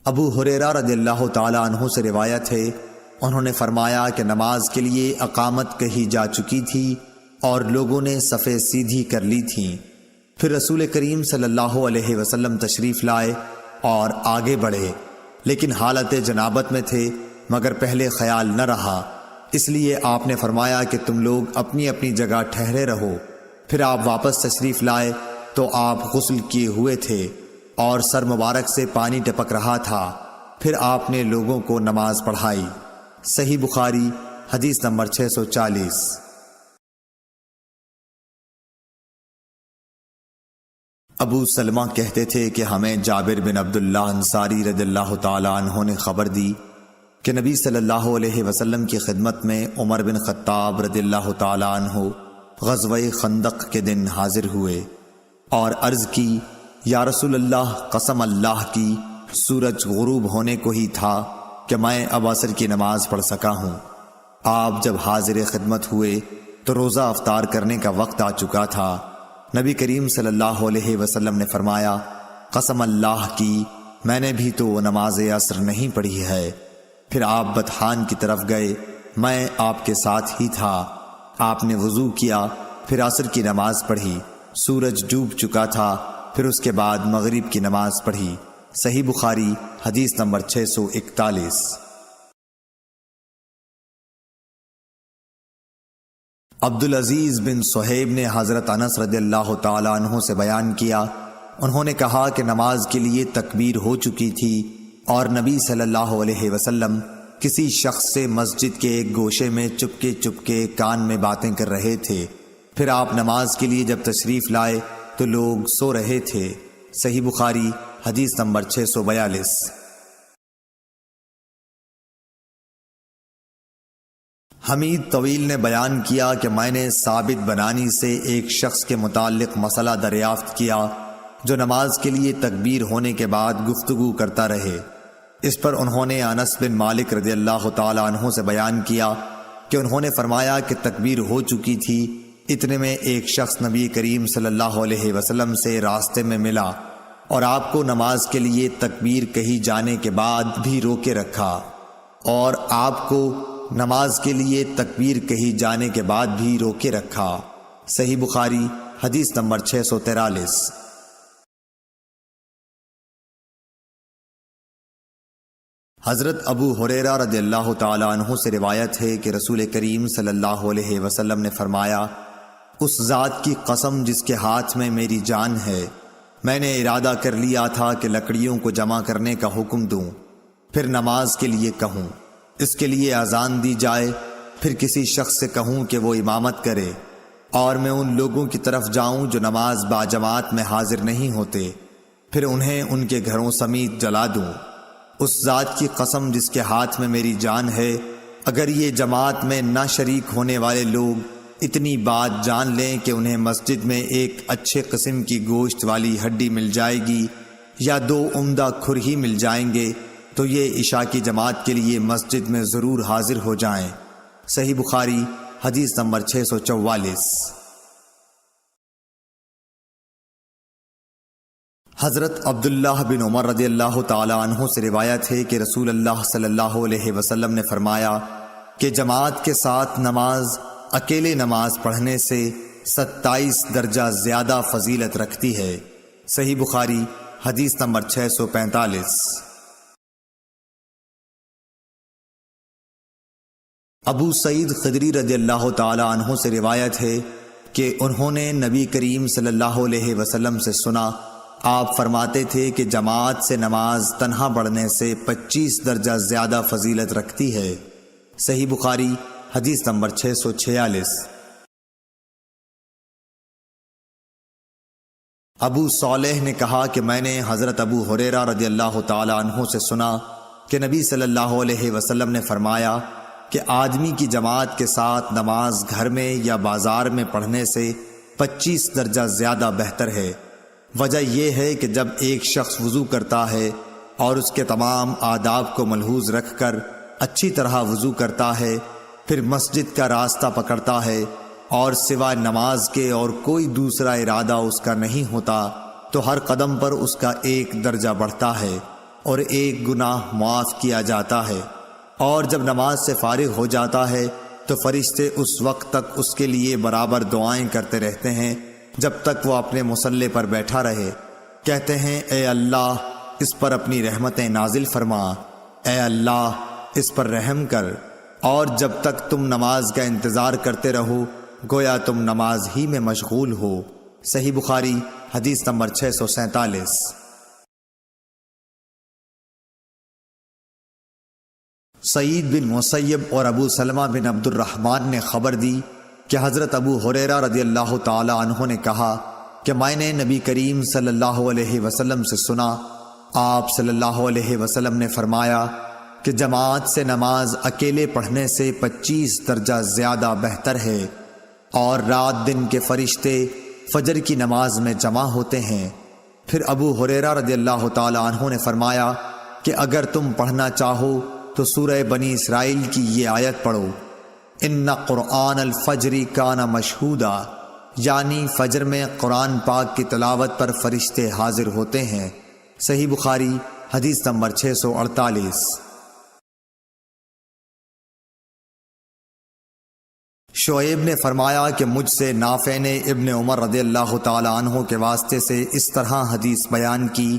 ابو ہریرہ رضی اللہ تعالی عنہ سے روایت ہے، انہوں نے فرمایا کہ نماز کے لیے اقامت کہی جا چکی تھی اور لوگوں نے صفیں سیدھی کر لی تھیں۔ پھر رسول کریم صلی اللہ علیہ وسلم تشریف لائے اور آگے بڑھے، لیکن حالت جنابت میں تھے، مگر پہلے خیال نہ رہا، اس لیے آپ نے فرمایا کہ تم لوگ اپنی اپنی جگہ ٹھہرے رہو۔ پھر آپ واپس تشریف لائے تو آپ غسل کیے ہوئے تھے اور سر مبارک سے پانی ٹپک رہا تھا، پھر آپ نے لوگوں کو نماز پڑھائی۔ صحیح بخاری حدیث نمبر 640۔ ابو سلمہ کہتے تھے کہ ہمیں جابر بن عبداللہ انصاری رضی اللہ تعالی عنہ نے خبر دی کہ نبی صلی اللہ علیہ وسلم کی خدمت میں عمر بن خطاب رضی اللہ تعالی عنہ غزوہ خندق کے دن حاضر ہوئے اور عرض کی، یا رسول اللہ، قسم اللہ کی سورج غروب ہونے کو ہی تھا کہ میں اب عصر کی نماز پڑھ سکا ہوں۔ آپ جب حاضر خدمت ہوئے تو روزہ افطار کرنے کا وقت آ چکا تھا۔ نبی کریم صلی اللہ علیہ وسلم نے فرمایا، قسم اللہ کی میں نے بھی تو نماز عصر نہیں پڑھی ہے۔ پھر آپ بطحان کی طرف گئے، میں آپ کے ساتھ ہی تھا۔ آپ نے وضو کیا، پھر عصر کی نماز پڑھی، سورج ڈوب چکا تھا، پھر اس کے بعد مغرب کی نماز پڑھی۔ صحیح بخاری حدیث نمبر 641۔ عبدالعزیز بن صہیب نے حضرت انس رضی اللہ تعالی عنہ سے بیان کیا، انہوں نے کہا کہ نماز کے لیے تکبیر ہو چکی تھی اور نبی صلی اللہ علیہ وسلم کسی شخص سے مسجد کے ایک گوشے میں چپکے چپکے کان میں باتیں کر رہے تھے۔ پھر آپ نماز کے لیے جب تشریف لائے تو لوگ سو رہے تھے۔ صحیح بخاری حدیث نمبر 642۔ حمید طویل نے بیان کیا کہ میں نے ثابت بنانی سے ایک شخص کے متعلق مسئلہ دریافت کیا جو نماز کے لیے تکبیر ہونے کے بعد گفتگو کرتا رہے۔ اس پر انہوں نے انس بن مالک رضی اللہ تعالی عنہ سے بیان کیا کہ انہوں نے فرمایا کہ تکبیر ہو چکی تھی، اتنے میں ایک شخص نبی کریم صلی اللہ علیہ وسلم سے راستے میں ملا اور آپ کو نماز کے لیے تکبیر کہی جانے کے بعد بھی روکے رکھا، اور آپ کو نماز کے لیے تکبیر کہی جانے کے بعد بھی روکے رکھا۔ صحیح بخاری حدیث نمبر 643۔ حضرت ابو ہریرہ رضی اللہ تعالی عنہ سے روایت ہے کہ رسول کریم صلی اللہ علیہ وسلم نے فرمایا، اس ذات کی قسم جس کے ہاتھ میں میری جان ہے، میں نے ارادہ کر لیا تھا کہ لکڑیوں کو جمع کرنے کا حکم دوں، پھر نماز کے لیے کہوں، اس کے لیے اذان دی جائے، پھر کسی شخص سے کہوں کہ وہ امامت کرے، اور میں ان لوگوں کی طرف جاؤں جو نماز باجماعت میں حاضر نہیں ہوتے، پھر انہیں ان کے گھروں سمیت جلا دوں۔ اس ذات کی قسم جس کے ہاتھ میں میری جان ہے، اگر یہ جماعت میں نہ شریک ہونے والے لوگ اتنی بات جان لیں کہ انہیں مسجد میں ایک اچھے قسم کی گوشت والی ہڈی مل جائے گی یا 2 عمدہ کھر ہی مل جائیں گے، تو یہ عشاء کی جماعت کے لیے مسجد میں ضرور حاضر ہو جائیں۔ صحیح بخاری حدیث نمبر 644۔ حضرت عبداللہ بن عمر رضی اللہ تعالی عنہ سے روایت ہے کہ رسول اللہ صلی اللہ علیہ وسلم نے فرمایا کہ جماعت کے ساتھ نماز اکیلے نماز پڑھنے سے 27 درجہ زیادہ فضیلت رکھتی ہے۔ صحیح بخاری حدیث نمبر 645۔ ابو سعید خدری رضی اللہ تعالی عنہ سے روایت ہے کہ انہوں نے نبی کریم صلی اللہ علیہ وسلم سے سنا، آپ فرماتے تھے کہ جماعت سے نماز تنہا پڑھنے سے 25 درجہ زیادہ فضیلت رکھتی ہے۔ صحیح بخاری حدیث نمبر 646۔ ابو صالح نے کہا کہ میں نے حضرت ابو ہریرہ رضی اللہ تعالی عنہ سے سنا کہ نبی صلی اللہ علیہ وسلم نے فرمایا کہ آدمی کی جماعت کے ساتھ نماز گھر میں یا بازار میں پڑھنے سے 25 درجہ زیادہ بہتر ہے۔ وجہ یہ ہے کہ جب ایک شخص وضو کرتا ہے اور اس کے تمام آداب کو ملحوظ رکھ کر اچھی طرح وضو کرتا ہے، پھر مسجد کا راستہ پکڑتا ہے اور سوائے نماز کے اور کوئی دوسرا ارادہ اس کا نہیں ہوتا، تو ہر قدم پر اس کا 1 درجہ بڑھتا ہے اور 1 گناہ معاف کیا جاتا ہے، اور جب نماز سے فارغ ہو جاتا ہے تو فرشتے اس وقت تک اس کے لیے برابر دعائیں کرتے رہتے ہیں جب تک وہ اپنے مصلے پر بیٹھا رہے، کہتے ہیں اے اللہ اس پر اپنی رحمتیں نازل فرما، اے اللہ اس پر رحم کر، اور جب تک تم نماز کا انتظار کرتے رہو گویا تم نماز ہی میں مشغول ہو۔ صحیح بخاری حدیث نمبر 647۔ سعید بن مسیب اور ابو سلمہ بن عبد الرحمن نے خبر دی کہ حضرت ابو ہریرہ رضی اللہ تعالی عنہ نے کہا کہ میں نے نبی کریم صلی اللہ علیہ وسلم سے سنا، آپ صلی اللہ علیہ وسلم نے فرمایا کہ جماعت سے نماز اکیلے پڑھنے سے 25 درجہ زیادہ بہتر ہے، اور رات دن کے فرشتے فجر کی نماز میں جمع ہوتے ہیں۔ پھر ابو ہریرہ رضی اللہ تعالی عنہ نے فرمایا کہ اگر تم پڑھنا چاہو تو سورہ بنی اسرائیل کی یہ آیت پڑھو، ان قرآن الفجر کان مشہودا، یعنی فجر میں قرآن پاک کی تلاوت پر فرشتے حاضر ہوتے ہیں۔ صحیح بخاری حدیث نمبر 648۔ شعیب نے فرمایا کہ مجھ سے نافع نے ابن عمر رضی اللہ تعالی عنہ کے واسطے سے اس طرح حدیث بیان کی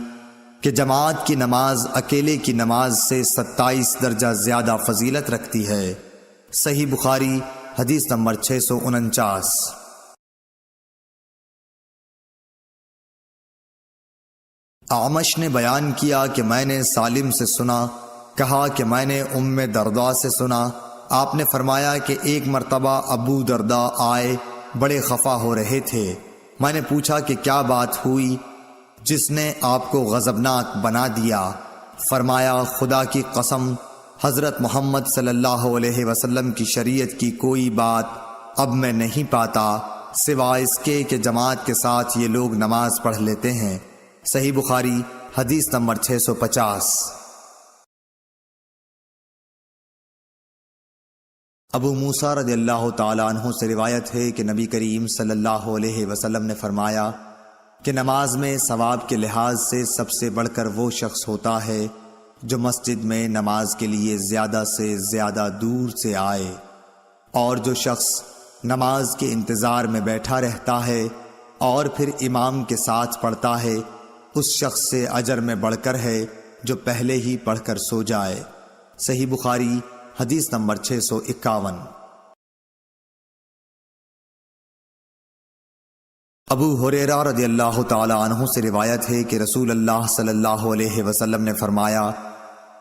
کہ جماعت کی نماز اکیلے کی نماز سے 27 درجہ زیادہ فضیلت رکھتی ہے۔ صحیح بخاری حدیث نمبر 649۔ اعمش نے بیان کیا کہ میں نے سالم سے سنا، کہا کہ میں نے ام درداء سے سنا، آپ نے فرمایا کہ ایک مرتبہ ابو درداء آئے، بڑے خفا ہو رہے تھے۔ میں نے پوچھا کہ کیا بات ہوئی جس نے آپ کو غضبناک بنا دیا؟ فرمایا خدا کی قسم، حضرت محمد صلی اللہ علیہ وسلم کی شریعت کی کوئی بات اب میں نہیں پاتا سوائے اس کے کہ جماعت کے ساتھ یہ لوگ نماز پڑھ لیتے ہیں۔ صحیح بخاری حدیث نمبر 650۔ ابو موسیٰ رضی اللہ تعالی عنہ سے روایت ہے کہ نبی کریم صلی اللہ علیہ وسلم نے فرمایا کہ نماز میں ثواب کے لحاظ سے سب سے بڑھ کر وہ شخص ہوتا ہے جو مسجد میں نماز کے لیے زیادہ سے زیادہ دور سے آئے، اور جو شخص نماز کے انتظار میں بیٹھا رہتا ہے اور پھر امام کے ساتھ پڑھتا ہے، اس شخص سے اجر میں بڑھ کر ہے جو پہلے ہی پڑھ کر سو جائے۔ صحیح بخاری حدیث نمبر 651۔ ابو ہریرہ رضی اللہ تعالی عنہ سے روایت ہے کہ رسول اللہ صلی اللہ علیہ وسلم نے فرمایا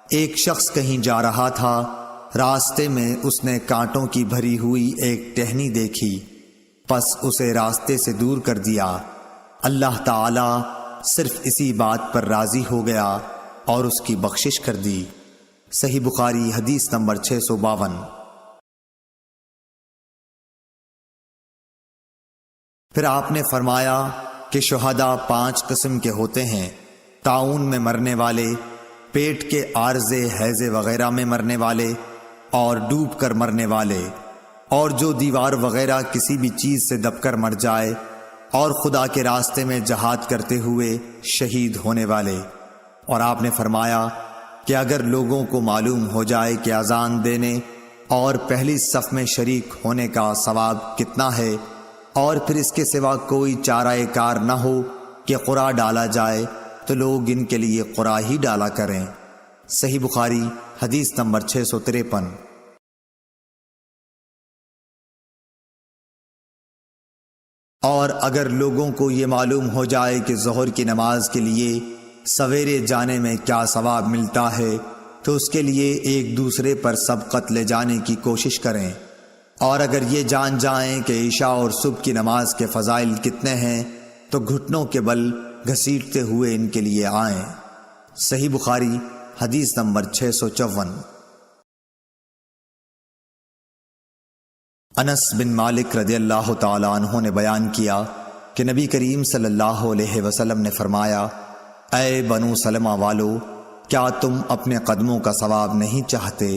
ایک شخص کہیں جا رہا تھا، راستے میں اس نے کانٹوں کی بھری ہوئی ایک ٹہنی دیکھی، پس اسے راستے سے دور کر دیا۔ اللہ تعالی صرف اسی بات پر راضی ہو گیا اور اس کی بخشش کر دی۔ صحیح بخاری حدیث نمبر 652۔ پھر آپ نے فرمایا کہ شہداء 5 قسم کے ہوتے ہیں، طاعون میں مرنے والے، پیٹ کے عارضے ہیضے وغیرہ میں مرنے والے، اور ڈوب کر مرنے والے، اور جو دیوار وغیرہ کسی بھی چیز سے دب کر مر جائے، اور خدا کے راستے میں جہاد کرتے ہوئے شہید ہونے والے۔ اور آپ نے فرمایا کہ اگر لوگوں کو معلوم ہو جائے کہ اذان دینے اور پہلی صف میں شریک ہونے کا ثواب کتنا ہے، اور پھر اس کے سوا کوئی چارہ کار نہ ہو کہ قرآ ڈالا جائے، تو لوگ ان کے لیے قرآ ہی ڈالا کریں۔ صحیح بخاری حدیث نمبر 653۔ اور اگر لوگوں کو یہ معلوم ہو جائے کہ ظہر کی نماز کے لیے سویرے جانے میں کیا ثواب ملتا ہے، تو اس کے لیے ایک دوسرے پر سبقت لے جانے کی کوشش کریں، اور اگر یہ جان جائیں کہ عشاء اور صبح کی نماز کے فضائل کتنے ہیں تو گھٹنوں کے بل گھسیٹتے ہوئے ان کے لیے آئیں۔ صحیح بخاری حدیث نمبر 654۔ انس بن مالک رضی اللہ تعالی عنہ نے بیان کیا کہ نبی کریم صلی اللہ علیہ وسلم نے فرمایا اے بنو سلمہ والو، کیا تم اپنے قدموں کا ثواب نہیں چاہتے؟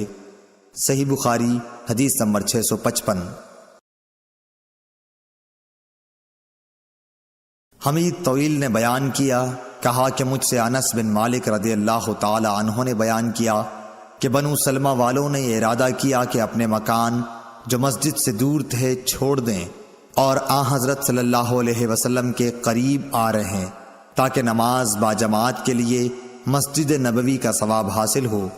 صحیح بخاری حدیث نمبر 655۔ حمید طویل نے بیان کیا، کہا کہ مجھ سے انس بن مالک رضی اللہ تعالی عنہ نے بیان کیا کہ بنو سلمہ والوں نے ارادہ کیا کہ اپنے مکان جو مسجد سے دور تھے چھوڑ دیں اور حضرت صلی اللہ علیہ وسلم کے قریب آ رہے ہیں تاکہ نماز باجماعت کے لیے مسجد نبوی کا ثواب حاصل ہو،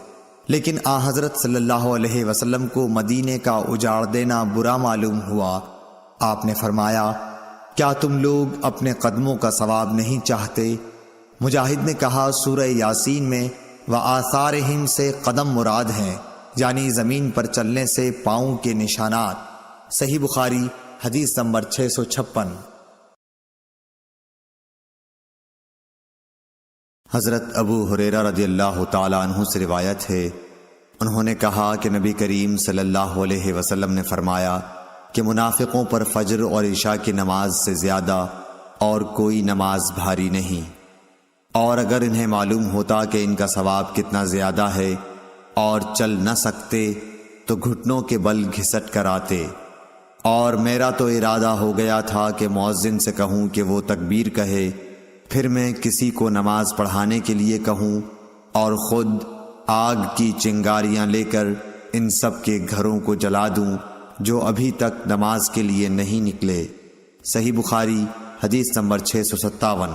لیکن حضرت صلی اللہ علیہ وسلم کو مدینے کا اجاڑ دینا برا معلوم ہوا۔ آپ نے فرمایا کیا تم لوگ اپنے قدموں کا ثواب نہیں چاہتے؟ مجاہد نے کہا سورہ یاسین میں وآثارہم سے قدم مراد ہیں، یعنی زمین پر چلنے سے پاؤں کے نشانات۔ صحیح بخاری حدیث نمبر 656۔ حضرت ابو ہریرہ رضی اللہ تعالی عنہ سے روایت ہے، انہوں نے کہا کہ نبی کریم صلی اللہ علیہ وسلم نے فرمایا کہ منافقوں پر فجر اور عشاء کی نماز سے زیادہ اور کوئی نماز بھاری نہیں، اور اگر انہیں معلوم ہوتا کہ ان کا ثواب کتنا زیادہ ہے اور چل نہ سکتے تو گھٹنوں کے بل گھسٹ کر آتے، اور میرا تو ارادہ ہو گیا تھا کہ مؤذن سے کہوں کہ وہ تکبیر کہے، پھر میں کسی کو نماز پڑھانے کے لیے کہوں اور خود آگ کی چنگاریاں لے کر ان سب کے گھروں کو جلا دوں جو ابھی تک نماز کے لیے نہیں نکلے۔ صحیح بخاری حدیث نمبر 657۔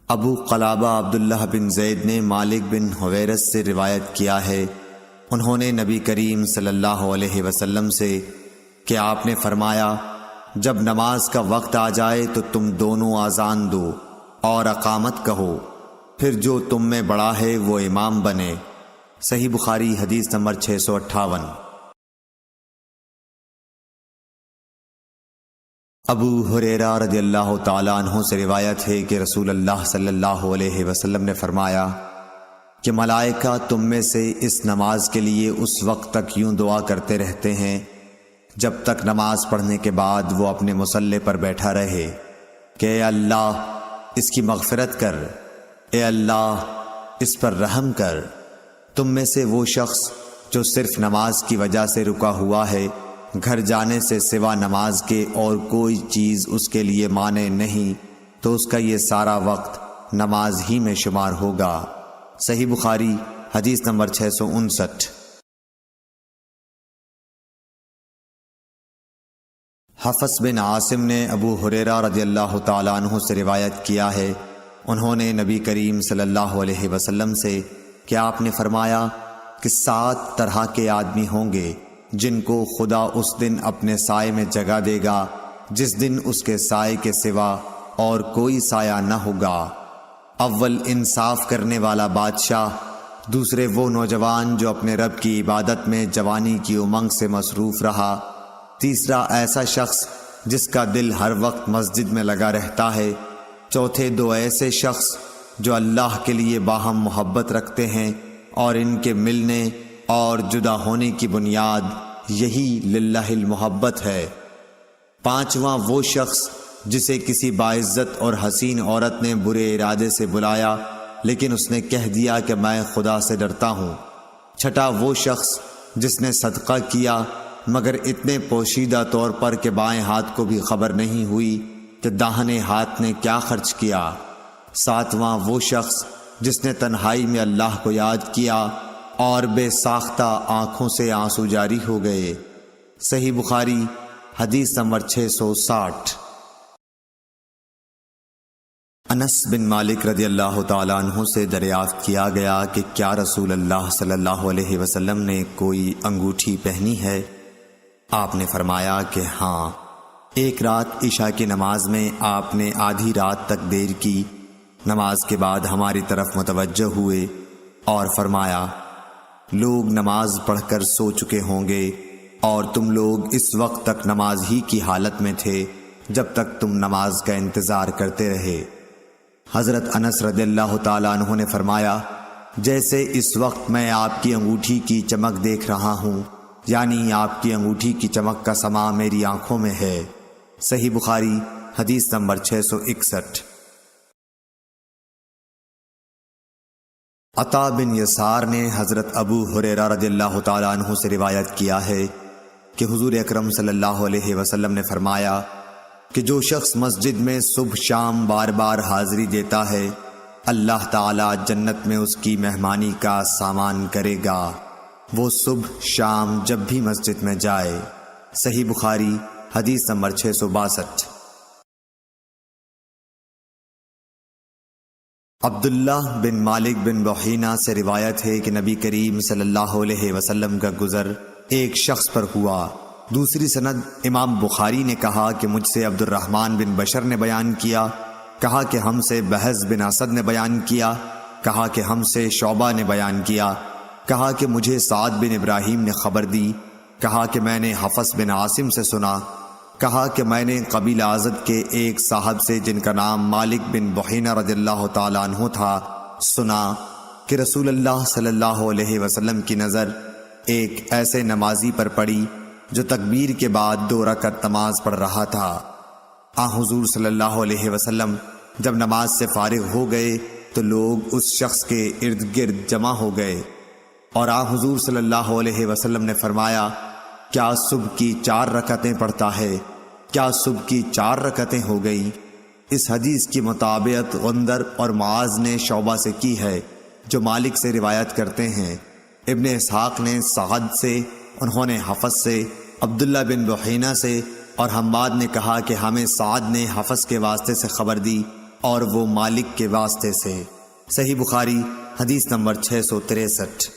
ابو قلابہ عبداللہ بن زید نے مالک بن حویرث سے روایت کیا ہے، انہوں نے نبی کریم صلی اللہ علیہ وسلم سے کہ آپ نے فرمایا جب نماز کا وقت آ جائے تو تم دونوں اذان دو اور اقامت کہو، پھر جو تم میں بڑا ہے وہ امام بنے۔ صحیح بخاری حدیث نمبر 658۔ ابو ہریرہ رضی اللہ تعالی عنہ سے روایت ہے کہ رسول اللہ صلی اللہ علیہ وسلم نے فرمایا کہ ملائکہ تم میں سے اس نماز کے لیے اس وقت تک یوں دعا کرتے رہتے ہیں جب تک نماز پڑھنے کے بعد وہ اپنے مصلی پر بیٹھا رہے کہ اے اللہ اس کی مغفرت کر، اے اللہ اس پر رحم کر۔ تم میں سے وہ شخص جو صرف نماز کی وجہ سے رکا ہوا ہے، گھر جانے سے سوا نماز کے اور کوئی چیز اس کے لیے مانع نہیں، تو اس کا یہ سارا وقت نماز ہی میں شمار ہوگا۔ صحیح بخاری حدیث نمبر 659۔ حفص بن عاصم نے ابو ہریرہ رضی اللہ تعالی عنہ سے روایت کیا ہے، انہوں نے نبی کریم صلی اللہ علیہ وسلم سے کہ آپ نے فرمایا کہ 7 طرح کے آدمی ہوں گے جن کو خدا اس دن اپنے سائے میں جگہ دے گا جس دن اس کے سائے کے سوا اور کوئی سایہ نہ ہوگا۔ اول انصاف کرنے والا بادشاہ، دوسرے وہ نوجوان جو اپنے رب کی عبادت میں جوانی کی امنگ سے مصروف رہا، تیسرا ایسا شخص جس کا دل ہر وقت مسجد میں لگا رہتا ہے، چوتھے 2 ایسے شخص جو اللہ کے لیے باہم محبت رکھتے ہیں اور ان کے ملنے اور جدا ہونے کی بنیاد یہی للہ المحبت ہے، پانچواں وہ شخص جسے کسی باعزت اور حسین عورت نے برے ارادے سے بلایا لیکن اس نے کہہ دیا کہ میں خدا سے ڈرتا ہوں، چھٹا وہ شخص جس نے صدقہ کیا مگر اتنے پوشیدہ طور پر کہ بائیں ہاتھ کو بھی خبر نہیں ہوئی کہ داہنے ہاتھ نے کیا خرچ کیا، ساتواں وہ شخص جس نے تنہائی میں اللہ کو یاد کیا اور بے ساختہ آنکھوں سے آنسو جاری ہو گئے۔ صحیح بخاری حدیث نمبر 660۔ انس بن مالک رضی اللہ تعالیٰ عنہ سے دریافت کیا گیا کہ کیا رسول اللہ صلی اللہ علیہ وسلم نے کوئی انگوٹھی پہنی ہے؟ آپ نے فرمایا کہ ہاں، ایک رات عشاء کی نماز میں آپ نے آدھی رات تک دیر کی، نماز کے بعد ہماری طرف متوجہ ہوئے اور فرمایا لوگ نماز پڑھ کر سو چکے ہوں گے اور تم لوگ اس وقت تک نماز ہی کی حالت میں تھے جب تک تم نماز کا انتظار کرتے رہے۔ حضرت انس رضی اللہ تعالیٰ عنہ نے فرمایا جیسے اس وقت میں آپ کی انگوٹھی کی چمک دیکھ رہا ہوں، یعنی آپ کی انگوٹھی کی چمک کا سما میری آنکھوں میں ہے۔ صحیح بخاری حدیث نمبر 661۔ عطا بن یسار نے حضرت ابو ہریرہ رضی اللہ تعالیٰ عنہ سے روایت کیا ہے کہ حضور اکرم صلی اللہ علیہ وسلم نے فرمایا کہ جو شخص مسجد میں صبح شام بار بار حاضری دیتا ہے، اللہ تعالیٰ جنت میں اس کی مہمانی کا سامان کرے گا، وہ صبح شام جب بھی مسجد میں جائے۔ صحیح بخاری حدیث نمبر 662۔ عبداللہ بن مالک بن بحینہ سے روایت ہے کہ نبی کریم صلی اللہ علیہ وسلم کا گزر ایک شخص پر ہوا۔ دوسری سند امام بخاری نے کہا کہ مجھ سے عبد الرحمن بن بشر نے بیان کیا، کہا کہ ہم سے بحث بن اسد نے بیان کیا، کہا کہ ہم سے شعبہ نے بیان کیا، کہا کہ مجھے سعد بن ابراہیم نے خبر دی، کہا کہ میں نے حفص بن عاصم سے سنا، کہا کہ میں نے قبیلہ ازد کے ایک صاحب سے جن کا نام مالک بن بحینہ رضی اللہ تعالیٰ عنہ تھا سنا کہ رسول اللہ صلی اللہ علیہ وسلم کی نظر ایک ایسے نمازی پر پڑی جو تکبیر کے بعد 2 رکعت نماز پڑھ رہا تھا۔ حضور صلی اللہ علیہ وسلم جب نماز سے فارغ ہو گئے تو لوگ اس شخص کے ارد گرد جمع ہو گئے، اور حضور صلی اللہ علیہ وسلم نے فرمایا، کیا صبح کی 4 رکعتیں پڑھتا ہے؟ کیا صبح کی 4 رکعتیں ہو گئیں؟ اس حدیث کی مطابقت غندر اور معاذ نے شعبہ سے کی ہے، جو مالک سے روایت کرتے ہیں۔ ابن اسحاق نے سعد سے، انہوں نے حفص سے، عبداللہ بن بحینہ سے، اور حماد نے کہا کہ ہمیں سعد نے حفص کے واسطے سے خبر دی اور وہ مالک کے واسطے سے۔ صحیح بخاری حدیث نمبر 663۔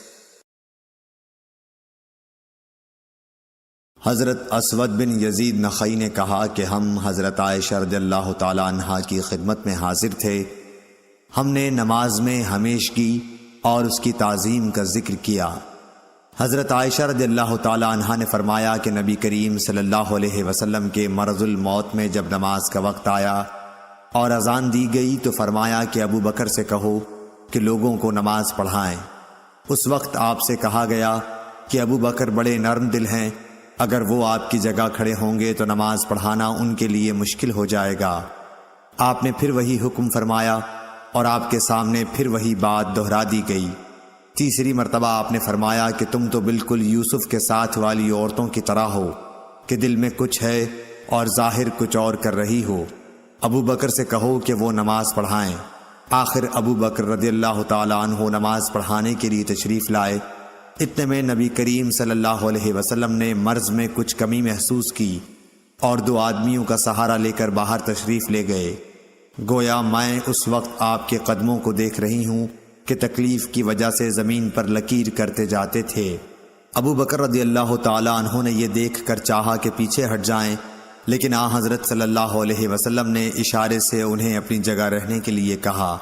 حضرت اسود بن یزید نخعی نے کہا کہ ہم حضرت عائشہ رضی اللہ تعالی عنہا کی خدمت میں حاضر تھے۔ ہم نے نماز میں ہمیشگی اور اس کی تعظیم کا ذکر کیا۔ حضرت عائشہ رضی اللہ تعالی عنہا نے فرمایا کہ نبی کریم صلی اللہ علیہ وسلم کے مرض الموت میں جب نماز کا وقت آیا اور اذان دی گئی تو فرمایا کہ ابو بکر سے کہو کہ لوگوں کو نماز پڑھائیں۔ اس وقت آپ سے کہا گیا کہ ابو بکر بڑے نرم دل ہیں، اگر وہ آپ کی جگہ کھڑے ہوں گے تو نماز پڑھانا ان کے لیے مشکل ہو جائے گا۔ آپ نے پھر وہی حکم فرمایا اور آپ کے سامنے پھر وہی بات دہرا دی گئی۔ تیسری مرتبہ آپ نے فرمایا کہ تم تو بالکل یوسف کے ساتھ والی عورتوں کی طرح ہو کہ دل میں کچھ ہے اور ظاہر کچھ اور کر رہی ہو۔ ابو بکر سے کہو کہ وہ نماز پڑھائیں۔ آخر ابو بکر رضی اللہ تعالیٰ عنہ نماز پڑھانے کے لیے تشریف لائے۔ اتنے میں نبی کریم صلی اللہ علیہ وسلم نے مرض میں کچھ کمی محسوس کی اور 2 آدمیوں کا سہارا لے کر باہر تشریف لے گئے۔ گویا میں اس وقت آپ کے قدموں کو دیکھ رہی ہوں کہ تکلیف کی وجہ سے زمین پر لکیر کرتے جاتے تھے۔ ابو بکر رضی اللہ تعالی عنہ نے یہ دیکھ کر چاہا کہ پیچھے ہٹ جائیں، لیکن حضرت صلی اللہ علیہ وسلم نے اشارے سے انہیں اپنی جگہ رہنے کے لیے کہا۔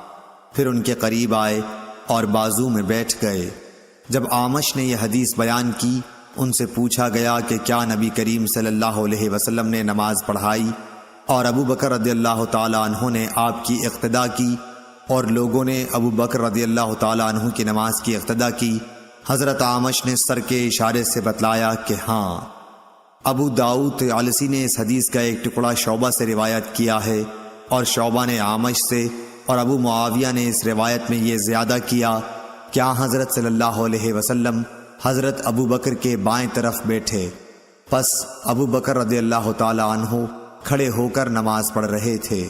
پھر ان کے قریب آئے اور بازو میں بیٹھ گئے۔ جب اعمش نے یہ حدیث بیان کی، ان سے پوچھا گیا کہ کیا نبی کریم صلی اللہ علیہ وسلم نے نماز پڑھائی؟ اور ابو بکر رضی اللہ تعالی عنہ نے آپ کی اقتدا کی اور لوگوں نے ابو بکر رضی اللہ تعالی عنہ کی نماز کی اقتدا کی۔ حضرت اعمش نے سر کے اشارے سے بتلایا کہ ہاں۔ ابو داؤد طیالسی نے اس حدیث کا ایک ٹکڑا شعبہ سے روایت کیا ہے، اور شعبہ نے اعمش سے، اور ابو معاویہ نے اس روایت میں یہ زیادہ کیا کہ حضرت صلی اللہ علیہ وسلم حضرت ابو بکر کے بائیں طرف بیٹھے، پس ابو بکر رضی اللہ تعالی عنہ کھڑے ہو کر نماز پڑھ رہے تھے۔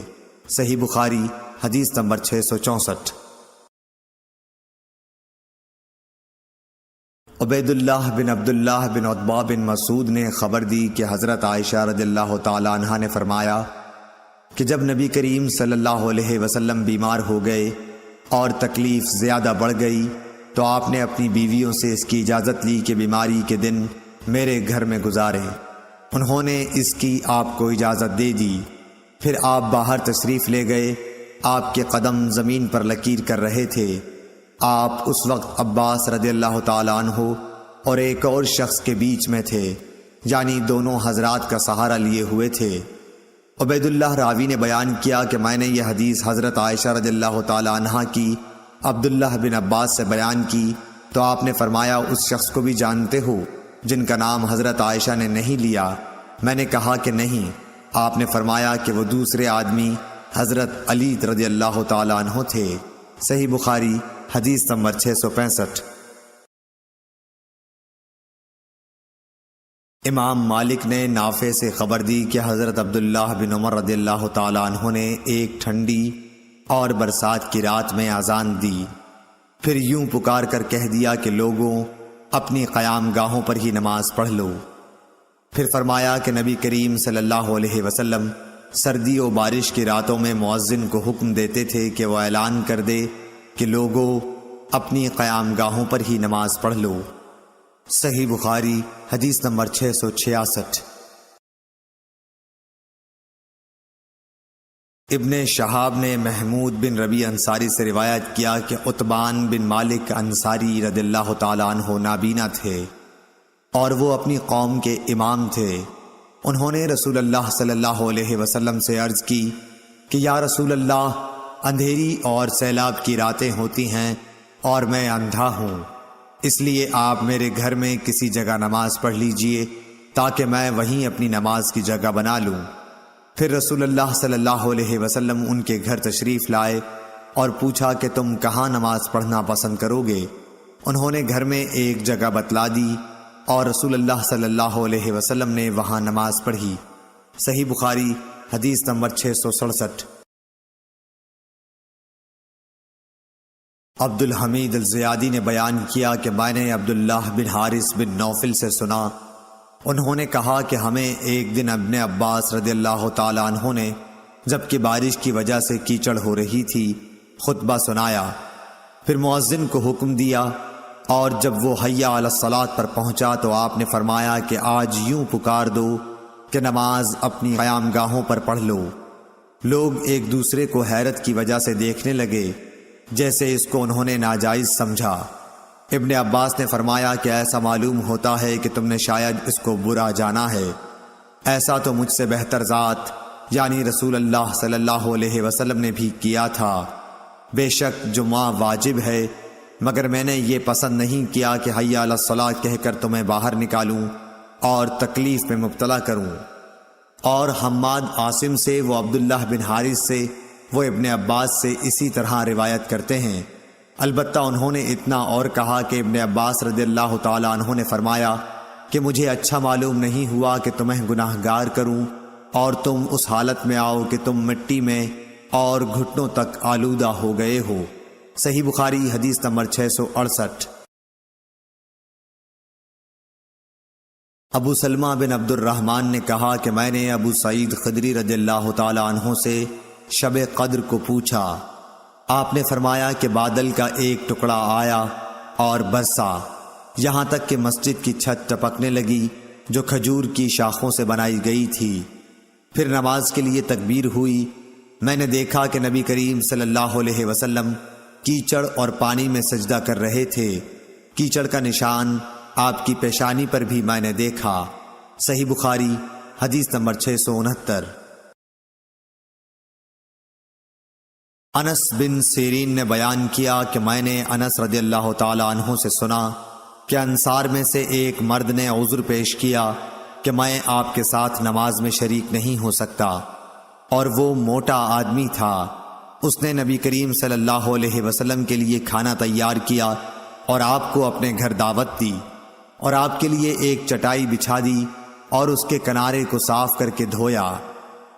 صحیح بخاری حدیث نمبر 664۔ عبید اللہ بن عبداللہ بن عتبہ بن مسعود نے خبر دی کہ حضرت عائشہ رضی اللہ تعالی عنہا نے فرمایا کہ جب نبی کریم صلی اللہ علیہ وسلم بیمار ہو گئے اور تکلیف زیادہ بڑھ گئی تو آپ نے اپنی بیویوں سے اس کی اجازت لی کہ بیماری کے دن میرے گھر میں گزاریں۔ انہوں نے اس کی آپ کو اجازت دے دی۔ پھر آپ باہر تشریف لے گئے۔ آپ کے قدم زمین پر لکیر کر رہے تھے۔ آپ اس وقت عباس رضی اللہ تعالی عنہ اور ایک اور شخص کے بیچ میں تھے، یعنی دونوں حضرات کا سہارا لیے ہوئے تھے۔ عبید اللہ راوی نے بیان کیا کہ میں نے یہ حدیث حضرت عائشہ رضی اللہ تعالی عنہا کی عبداللہ بن عباس سے بیان کی تو آپ نے فرمایا، اس شخص کو بھی جانتے ہو جن کا نام حضرت عائشہ نے نہیں لیا؟ میں نے کہا کہ نہیں۔ آپ نے فرمایا کہ وہ دوسرے آدمی حضرت علی رضی اللہ تعالی عنہ تھے۔ صحیح بخاری حدیث نمبر 665۔ امام مالک نے نافع سے خبر دی کہ حضرت عبداللہ بن عمر رضی اللہ تعالی عنہ نے ایک ٹھنڈی اور برسات کی رات میں اذان دی، پھر یوں پکار کر کہہ دیا کہ لوگوں اپنی قیام گاہوں پر ہی نماز پڑھ لو۔ پھر فرمایا کہ نبی کریم صلی اللہ علیہ وسلم سردی و بارش کی راتوں میں مؤذن کو حکم دیتے تھے کہ وہ اعلان کر دے کہ لوگوں اپنی قیام گاہوں پر ہی نماز پڑھ لو۔ صحیح بخاری حدیث نمبر 666۔ ابن شہاب نے محمود بن ربیع انصاری سے روایت کیا کہ عتبان بن مالک انصاری رضی اللہ تعالیٰ عنہ نابینا تھے اور وہ اپنی قوم کے امام تھے۔ انہوں نے رسول اللہ صلی اللہ علیہ وسلم سے عرض کی کہ یا رسول اللہ، اندھیری اور سیلاب کی راتیں ہوتی ہیں اور میں اندھا ہوں، اس لیے آپ میرے گھر میں کسی جگہ نماز پڑھ لیجئے تاکہ میں وہیں اپنی نماز کی جگہ بنا لوں۔ پھر رسول اللہ صلی اللہ علیہ وسلم ان کے گھر تشریف لائے اور پوچھا کہ تم کہاں نماز پڑھنا پسند کرو گے؟ انہوں نے گھر میں ایک جگہ بتلا دی اور رسول اللہ صلی اللہ علیہ وسلم نے وہاں نماز پڑھی۔ صحیح بخاری حدیث نمبر 667۔ عبد الحمید الزیادی نے بیان کیا کہ میں نے عبداللہ بن حارث بن نوفل سے سنا، انہوں نے کہا کہ ہمیں ایک دن ابن عباس رضی اللہ تعالیٰ عنہ نے جبکہ بارش کی وجہ سے کیچڑ ہو رہی تھی خطبہ سنایا، پھر مؤذن کو حکم دیا اور جب وہ حی علی الصلاۃ پر پہنچا تو آپ نے فرمایا کہ آج یوں پکار دو کہ نماز اپنی قیام گاہوں پر پڑھ لو۔ لوگ ایک دوسرے کو حیرت کی وجہ سے دیکھنے لگے جیسے اس کو انہوں نے ناجائز سمجھا۔ ابن عباس نے فرمایا کہ ایسا معلوم ہوتا ہے کہ تم نے شاید اس کو برا جانا ہے، ایسا تو مجھ سے بہتر ذات یعنی رسول اللہ صلی اللہ علیہ وسلم نے بھی کیا تھا۔ بے شک جمعہ واجب ہے، مگر میں نے یہ پسند نہیں کیا کہ حی علی الصلاۃ کہہ کر تمہیں باہر نکالوں اور تکلیف میں مبتلا کروں۔ اور حماد عاصم سے، وہ عبداللہ بن حارث سے، وہ ابن عباس سے اسی طرح روایت کرتے ہیں۔ البتہ انہوں نے اتنا اور کہا کہ ابن عباس رضی اللہ تعالیٰ عنہ نے فرمایا کہ مجھے اچھا معلوم نہیں ہوا کہ تمہیں گناہ گار کروں اور تم اس حالت میں آؤ کہ تم مٹی میں اور گھٹنوں تک آلودہ ہو گئے ہو۔ صحیح بخاری حدیث نمبر 668۔ ابو سلمہ بن عبد الرحمن نے کہا کہ میں نے ابو سعید خدری رضی اللہ تعالیٰ عنہ سے شب قدر کو پوچھا، آپ نے فرمایا کہ بادل کا ایک ٹکڑا آیا اور برسا یہاں تک کہ مسجد کی چھت ٹپکنے لگی جو کھجور کی شاخوں سے بنائی گئی تھی۔ پھر نماز کے لیے تکبیر ہوئی، میں نے دیکھا کہ نبی کریم صلی اللہ علیہ وسلم کیچڑ اور پانی میں سجدہ کر رہے تھے، کیچڑ کا نشان آپ کی پیشانی پر بھی میں نے دیکھا۔ صحیح بخاری حدیث نمبر 669۔ انس بن سیرین نے بیان کیا کہ میں نے انس رضی اللہ تعالیٰ عنہ سے سنا کہ انصار میں سے ایک مرد نے عذر پیش کیا کہ میں آپ کے ساتھ نماز میں شریک نہیں ہو سکتا، اور وہ موٹا آدمی تھا۔ اس نے نبی کریم صلی اللہ علیہ وسلم کے لیے کھانا تیار کیا اور آپ کو اپنے گھر دعوت دی اور آپ کے لیے ایک چٹائی بچھا دی اور اس کے کنارے کو صاف کر کے دھویا۔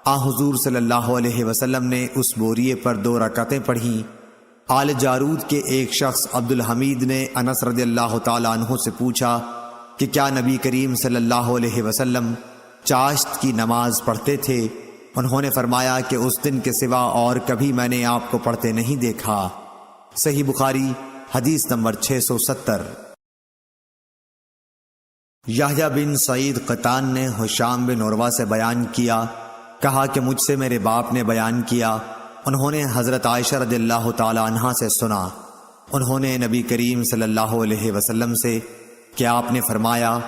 حضور صلی اللہ علیہ وسلم نے اس بوریے پر 2 رکعتیں پڑھیں۔ آل جارود کے ایک شخص عبد الحمید نے انس رضی اللہ تعالیٰ عنہ سے پوچھا کہ کیا نبی کریم صلی اللہ علیہ وسلم چاشت کی نماز پڑھتے تھے؟ انہوں نے فرمایا کہ اس دن کے سوا اور کبھی میں نے آپ کو پڑھتے نہیں دیکھا۔ صحیح بخاری حدیث نمبر 670۔ یحییٰ بن سعید قطان نے ہشام بن عروہ سے بیان کیا، کہا کہ مجھ سے میرے باپ نے بیان کیا، انہوں نے حضرت عائشہ رضی اللہ تعالی عنہا سے سنا، انہوں نے نبی کریم صلی اللہ علیہ وسلم سے کہ آپ نے فرمایا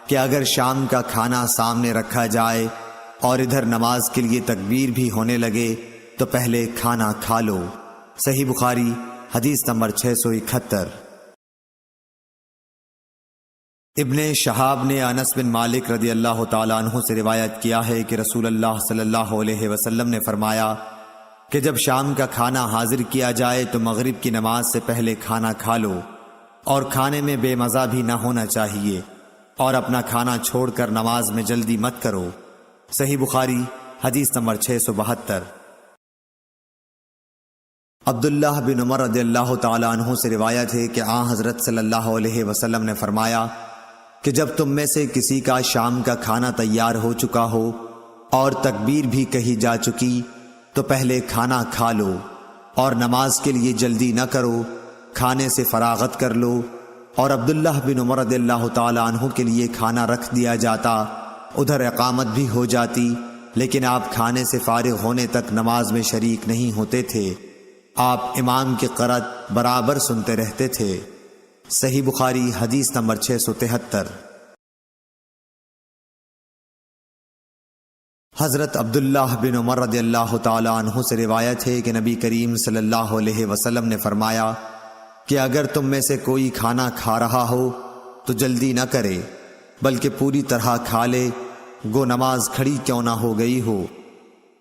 کہ اگر شام کا کھانا سامنے رکھا جائے اور ادھر نماز کے لیے تکبیر بھی ہونے لگے تو پہلے کھانا کھا لو۔ صحیح بخاری حدیث نمبر 671۔ ابن شہاب نے انس بن مالک رضی اللہ تعالیٰ عنہ سے روایت کیا ہے کہ رسول اللہ صلی اللہ علیہ وسلم نے فرمایا کہ جب شام کا کھانا حاضر کیا جائے تو مغرب کی نماز سے پہلے کھانا کھا لو، اور کھانے میں بے مزہ بھی نہ ہونا چاہیے، اور اپنا کھانا چھوڑ کر نماز میں جلدی مت کرو۔ صحیح بخاری حدیث نمبر 672۔ عبداللہ بن عمر رضی اللہ تعالیٰ عنہ سے روایت ہے کہ حضرت صلی اللہ علیہ وسلم نے فرمایا کہ جب تم میں سے کسی کا شام کا کھانا تیار ہو چکا ہو اور تکبیر بھی کہی جا چکی تو پہلے کھانا کھا لو اور نماز کے لیے جلدی نہ کرو، کھانے سے فراغت کر لو۔ اور عبداللہ بن عمر رضی اللہ تعالیٰ عنہ کے لیے کھانا رکھ دیا جاتا، ادھر اقامت بھی ہو جاتی لیکن آپ کھانے سے فارغ ہونے تک نماز میں شریک نہیں ہوتے تھے۔ آپ امام کی قرأت برابر سنتے رہتے تھے۔ صحیح بخاری حدیث نمبر 673۔ حضرت عبداللہ بن عمر رضی اللہ تعالی عنہ سے روایت ہے کہ نبی کریم صلی اللہ علیہ وسلم نے فرمایا کہ اگر تم میں سے کوئی کھانا کھا رہا ہو تو جلدی نہ کرے، بلکہ پوری طرح کھا لے، گو نماز کھڑی کیوں نہ ہو گئی ہو۔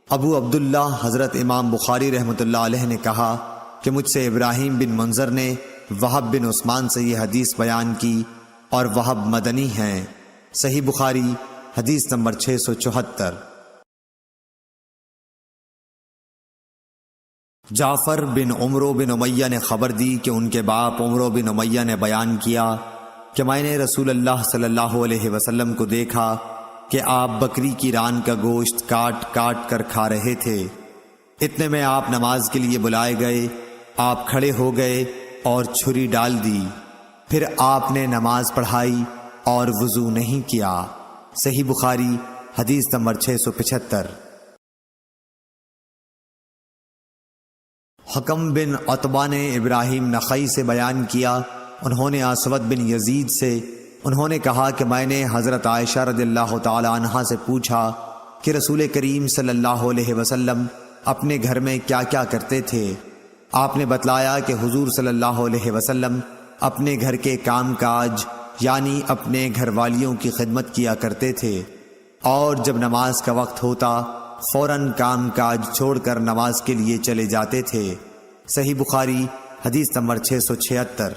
ابو عبداللہ حضرت امام بخاری رحمۃ اللہ علیہ نے کہا کہ مجھ سے ابراہیم بن منظر نے وہب بن عثمان سے یہ حدیث بیان کی، اور وہب مدنی ہیں۔ صحیح بخاری حدیث نمبر 674۔ جعفر بن عمرو بن امیہ نے خبر دی کہ ان کے باپ عمرو بن امیہ نے بیان کیا کہ میں نے رسول اللہ صلی اللہ علیہ وسلم کو دیکھا کہ آپ بکری کی ران کا گوشت کاٹ کاٹ کر کھا رہے تھے۔ اتنے میں آپ نماز کے لیے بلائے گئے، آپ کھڑے ہو گئے اور چھری ڈال دی، پھر آپ نے نماز پڑھائی اور وضو نہیں کیا۔ صحیح بخاری حدیث نمبر 675۔ حکم بن عتبہ نے ابراہیم نخعی سے بیان کیا، انہوں نے اسود بن یزید سے، انہوں نے کہا کہ میں نے حضرت عائشہ رضی اللہ تعالی عنہا سے پوچھا کہ رسول کریم صلی اللہ علیہ وسلم اپنے گھر میں کیا کیا کرتے تھے۔ آپ نے بتلایا کہ حضور صلی اللہ علیہ وسلم اپنے گھر کے کام کاج یعنی اپنے گھر والیوں کی خدمت کیا کرتے تھے، اور جب نماز کا وقت ہوتا فوراً کام کاج چھوڑ کر نماز کے لیے چلے جاتے تھے۔ صحیح بخاری حدیث نمبر 676۔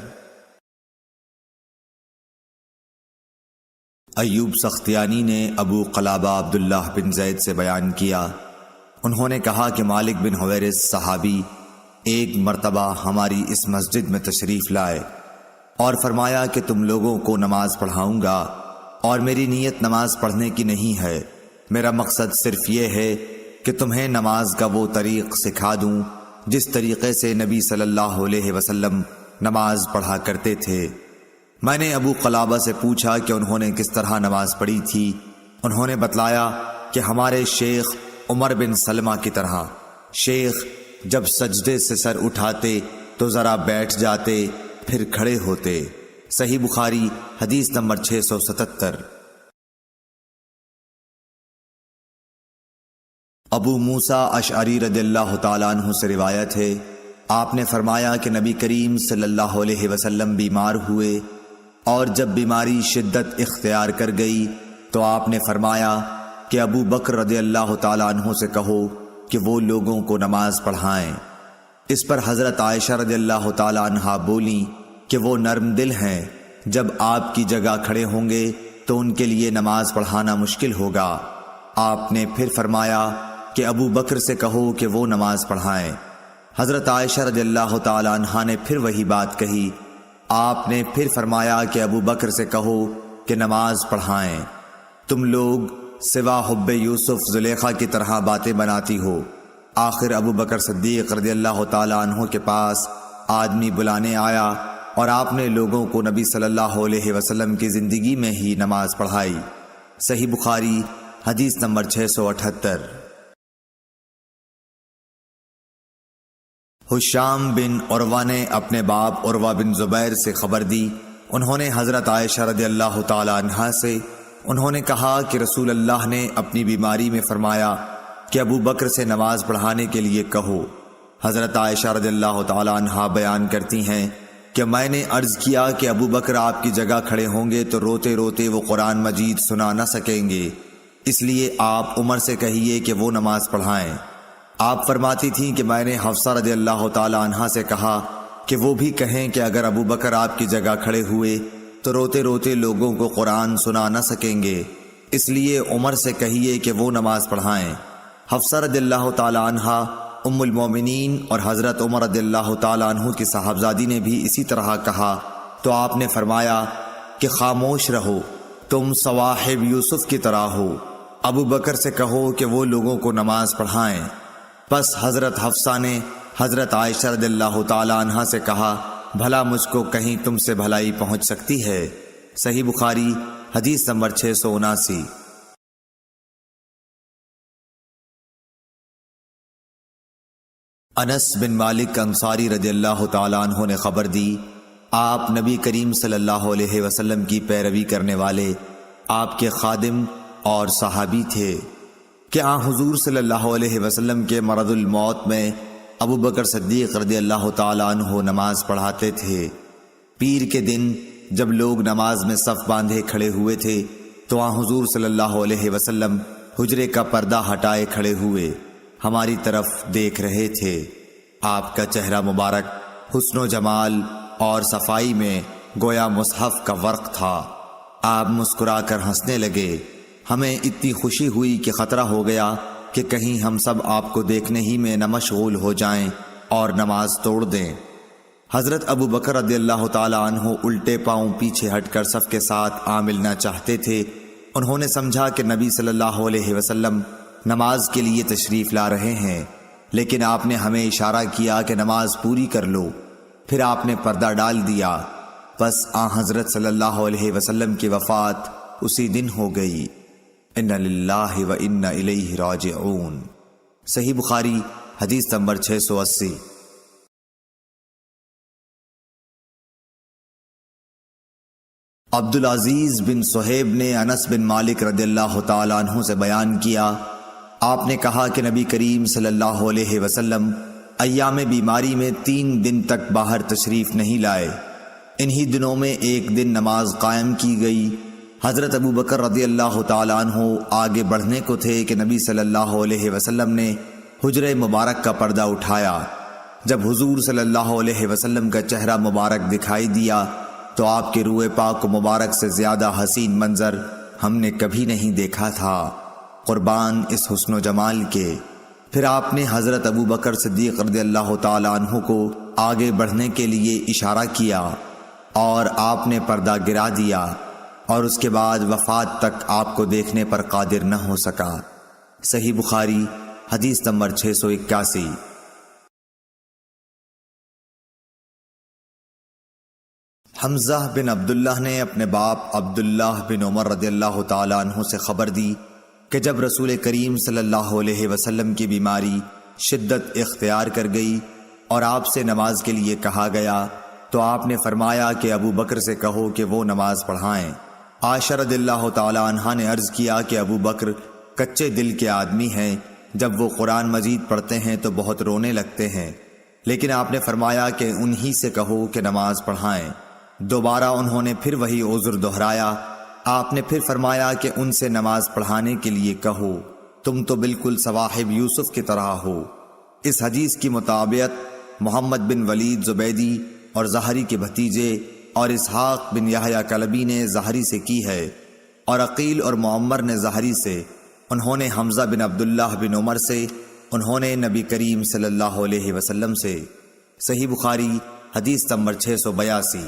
ایوب سختیانی نے ابو قلابہ عبداللہ بن زید سے بیان کیا، انہوں نے کہا کہ مالک بن حویرث صحابی ایک مرتبہ ہماری اس مسجد میں تشریف لائے اور فرمایا کہ تم لوگوں کو نماز پڑھاؤں گا، اور میری نیت نماز پڑھنے کی نہیں ہے، میرا مقصد صرف یہ ہے کہ تمہیں نماز کا وہ طریق سکھا دوں جس طریقے سے نبی صلی اللہ علیہ وسلم نماز پڑھا کرتے تھے۔ میں نے ابو قلابہ سے پوچھا کہ انہوں نے کس طرح نماز پڑھی تھی، انہوں نے بتلایا کہ ہمارے شیخ عمر بن سلمہ کی طرح۔ شیخ جب سجدے سے سر اٹھاتے تو ذرا بیٹھ جاتے، پھر کھڑے ہوتے۔ صحیح بخاری حدیث نمبر 677۔ ابو موسیٰ اشعری رضی اللہ تعالیٰ عنہ سے روایت ہے، آپ نے فرمایا کہ نبی کریم صلی اللہ علیہ وسلم بیمار ہوئے، اور جب بیماری شدت اختیار کر گئی تو آپ نے فرمایا کہ ابو بکر رضی اللہ تعالیٰ عنہ سے کہو کہ وہ لوگوں کو نماز پڑھائیں۔ اس پر حضرت عائشہ رضی اللہ تعالیٰ عنہا بولیں کہ وہ نرم دل ہیں، جب آپ کی جگہ کھڑے ہوں گے تو ان کے لیے نماز پڑھانا مشکل ہوگا۔ آپ نے پھر فرمایا کہ ابو بکر سے کہو کہ وہ نماز پڑھائیں۔ حضرت عائشہ رضی اللہ تعالی عنہا نے پھر وہی بات کہی۔ آپ نے پھر فرمایا کہ ابو بکر سے کہو کہ نماز پڑھائیں۔ تم لوگ سوا حب یوسف زلیخا کی طرح باتیں بناتی ہو۔ آخر ابو بکر صدیق رضی اللہ تعالی عنہ کے پاس آدمی بلانے آیا، اور آپ نے لوگوں کو نبی صلی اللہ علیہ وسلم کی زندگی میں ہی نماز پڑھائی۔ صحیح بخاری حدیث نمبر 678۔ حشام بن عروہ نے اپنے باپ عروہ بن زبیر سے خبر دی، انہوں نے حضرت عائشہ رضی اللہ تعالی عنہا سے، انہوں نے کہا کہ رسول اللہ نے اپنی بیماری میں فرمایا کہ ابو بکر سے نماز پڑھانے کے لیے کہو۔ حضرت عائشہ رضی اللہ تعالی عنہا بیان کرتی ہیں کہ میں نے عرض کیا کہ ابو بکر آپ کی جگہ کھڑے ہوں گے تو روتے روتے وہ قرآن مجید سنا نہ سکیں گے، اس لیے آپ عمر سے کہیے کہ وہ نماز پڑھائیں۔ آپ فرماتی تھیں کہ میں نے حفصہ رضی اللہ تعالی عنہا سے کہا کہ وہ بھی کہیں کہ اگر ابو بکر آپ کی جگہ کھڑے ہوئے تو روتے روتے لوگوں کو قرآن سنا نہ سکیں گے، اس لیے عمر سے کہیے کہ وہ نماز پڑھائیں۔ حفصہ رضی اللہ تعالی عنہا ام المومنین اور حضرت عمر رضی اللہ تعالی عنہ کی صاحبزادی نے بھی اسی طرح کہا، تو آپ نے فرمایا کہ خاموش رہو، تم صواحب یوسف کی طرح ہو، ابو بکر سے کہو کہ وہ لوگوں کو نماز پڑھائیں۔ پس حضرت حفصہ نے حضرت عائشہ رضی اللہ تعالی عنہا سے کہا، بھلا مجھ کو کہیں تم سے بھلائی پہنچ سکتی ہے؟ صحیح بخاری حدیث نمبر 679۔ انس بن مالک انصاری رضی اللہ تعالیٰ عنہ نے خبر دی، آپ نبی کریم صلی اللہ علیہ وسلم کی پیروی کرنے والے آپ کے خادم اور صحابی تھے کہ حضور صلی اللہ علیہ وسلم کے مرض الموت میں ابو بکر صدیق رضی اللہ تعالیٰ عنہ نماز پڑھاتے تھے۔ پیر کے دن جب لوگ نماز میں صف باندھے کھڑے ہوئے تھے تو حضور صلی اللہ علیہ وسلم حجرے کا پردہ ہٹائے کھڑے ہوئے ہماری طرف دیکھ رہے تھے۔ آپ کا چہرہ مبارک حسن و جمال اور صفائی میں گویا مصحف کا ورق تھا۔ آپ مسکرا کر ہنسنے لگے۔ ہمیں اتنی خوشی ہوئی کہ خطرہ ہو گیا کہ کہیں ہم سب آپ کو دیکھنے ہی میں نہ مشغول ہو جائیں اور نماز توڑ دیں۔ حضرت ابو بکر رضی اللہ تعالیٰ عنہ الٹے پاؤں پیچھے ہٹ کر صف کے ساتھ ملنا چاہتے تھے۔ انہوں نے سمجھا کہ نبی صلی اللہ علیہ وسلم نماز کے لیے تشریف لا رہے ہیں، لیکن آپ نے ہمیں اشارہ کیا کہ نماز پوری کر لو۔ پھر آپ نے پردہ ڈال دیا۔ بس حضرت صلی اللہ علیہ وسلم کی وفات اسی دن ہو گئی۔ ان للہ و انا الیہ راجعون۔ صحیح بخاری حدیث نمبر 680۔ عبدالعزیز بن صہیب نے انس بن مالک رضی اللہ تعالیٰ عنہ سے بیان کیا، آپ نے کہا کہ نبی کریم صلی اللہ علیہ وسلم ایام بیماری میں 3 دن تک باہر تشریف نہیں لائے۔ انہی دنوں میں ایک دن نماز قائم کی گئی۔ حضرت ابو بکر رضی اللہ تعالیٰ عنہ آگے بڑھنے کو تھے کہ نبی صلی اللہ علیہ وسلم نے حجرہ مبارک کا پردہ اٹھایا۔ جب حضور صلی اللہ علیہ وسلم کا چہرہ مبارک دکھائی دیا تو آپ کے روئے پاک و مبارک سے زیادہ حسین منظر ہم نے کبھی نہیں دیکھا تھا، قربان اس حسن و جمال کے۔ پھر آپ نے حضرت ابو بکر صدیق رضی اللہ تعالیٰ عنہ کو آگے بڑھنے کے لیے اشارہ کیا اور آپ نے پردہ گرا دیا، اور اس کے بعد وفات تک آپ کو دیکھنے پر قادر نہ ہو سکا۔ صحیح بخاری حدیث نمبر 681۔ حمزہ بن عبداللہ نے اپنے باپ عبداللہ بن عمر رضی اللہ تعالیٰ عنہ سے خبر دی کہ جب رسول کریم صلی اللہ علیہ وسلم کی بیماری شدت اختیار کر گئی اور آپ سے نماز کے لیے کہا گیا تو آپ نے فرمایا کہ ابو بکر سے کہو کہ وہ نماز پڑھائیں۔ عائشہ رضی اللہ تعالیٰ عنہا نے عرض کیا کہ ابو بکر کچے دل کے آدمی ہیں، جب وہ قرآن مجید پڑھتے ہیں تو بہت رونے لگتے ہیں، لیکن آپ نے فرمایا کہ انہی سے کہو کہ نماز پڑھائیں۔ دوبارہ انہوں نے پھر وہی عذر دہرایا۔ آپ نے پھر فرمایا کہ ان سے نماز پڑھانے کے لیے کہو، تم تو بالکل صواحب یوسف کی طرح ہو۔ اس حدیث کی مطابقت محمد بن ولید زبیدی اور زہری کے بھتیجے اور اسحاق بن یحییٰ کلبی نے زہری سے کی ہے، اور عقیل اور معمر نے زہری سے، انہوں نے حمزہ بن عبداللہ بن عمر سے، انہوں نے نبی کریم صلی اللہ علیہ وسلم سے۔ صحیح بخاری حدیث نمبر 682۔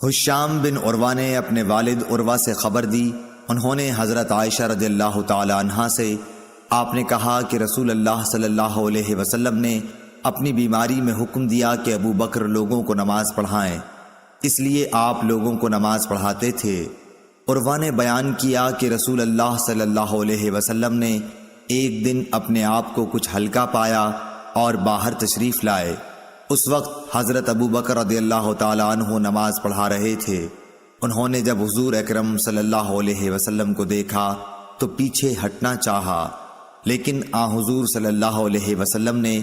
حشام بن عروہ نے اپنے والد عروہ سے خبر دی، انہوں نے حضرت عائشہ رضی اللہ تعالی عنہا سے، آپ نے کہا کہ رسول اللہ صلی اللہ علیہ وسلم نے اپنی بیماری میں حکم دیا کہ ابو بکر لوگوں کو نماز پڑھائیں، اس لیے آپ لوگوں کو نماز پڑھاتے تھے۔ عروہ نے بیان کیا کہ رسول اللہ صلی اللہ علیہ وسلم نے ایک دن اپنے آپ کو کچھ ہلکا پایا اور باہر تشریف لائے۔ اس وقت حضرت ابو بکر رضی اللہ تعالیٰ عنہ نماز پڑھا رہے تھے۔ انہوں نے جب حضور اکرم صلی اللہ علیہ وسلم کو دیکھا تو پیچھے ہٹنا چاہا، لیکن حضور صلی اللہ علیہ وسلم نے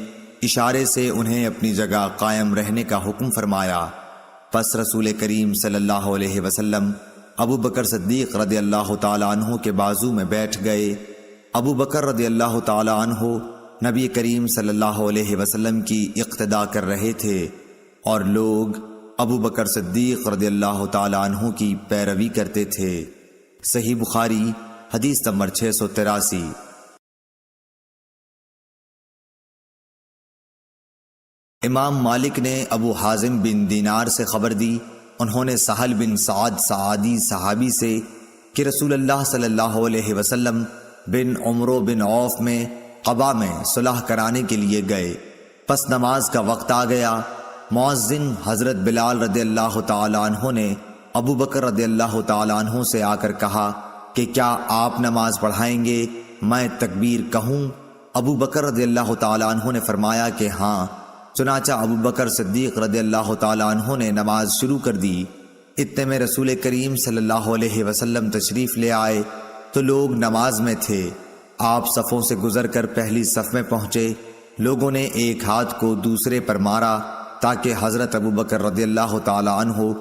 اشارے سے انہیں اپنی جگہ قائم رہنے کا حکم فرمایا۔ پس رسول کریم صلی اللہ علیہ وسلم ابو بکر صدیق رضی اللہ تعالیٰ عنہ کے بازو میں بیٹھ گئے۔ ابو بکر رضی اللہ تعالیٰ عنہ نبی کریم صلی اللہ علیہ وسلم کی اقتدا کر رہے تھے اور لوگ ابو بکر صدیق رضی اللہ تعالیٰ عنہ کی پیروی کرتے تھے۔ صحیح بخاری حدیث نمبر 683۔ امام مالک نے ابو حازم بن دینار سے خبر دی، انہوں نے سہل بن سعد سعادی صحابی سے کہ رسول اللہ صلی اللہ علیہ وسلم بن عمرو بن عوف میں قبا میں صلح کرانے کے لیے گئے۔ پس نماز کا وقت آ گیا۔ مؤذن حضرت بلال رضی اللہ تعالیٰ عنہ نے ابو بکر رضی اللہ تعالیٰ عنہ سے آ کر کہا کہ کیا آپ نماز پڑھائیں گے؟ میں تکبیر کہوں؟ ابو بکر رضی اللہ تعالیٰ عنہ نے فرمایا کہ ہاں۔ چنانچہ ابو بکر صدیق رضی اللہ تعالیٰ عنہ نے نماز شروع کر دی۔ اتنے میں رسول کریم صلی اللہ علیہ وسلم تشریف لے آئے تو لوگ نماز میں تھے۔ آپ صفوں سے گزر کر پہلی صف میں پہنچے۔ لوگوں نے ایک ہاتھ کو دوسرے پر مارا تاکہ حضرت ابو بکر رضی اللہ تعالیٰ عنہ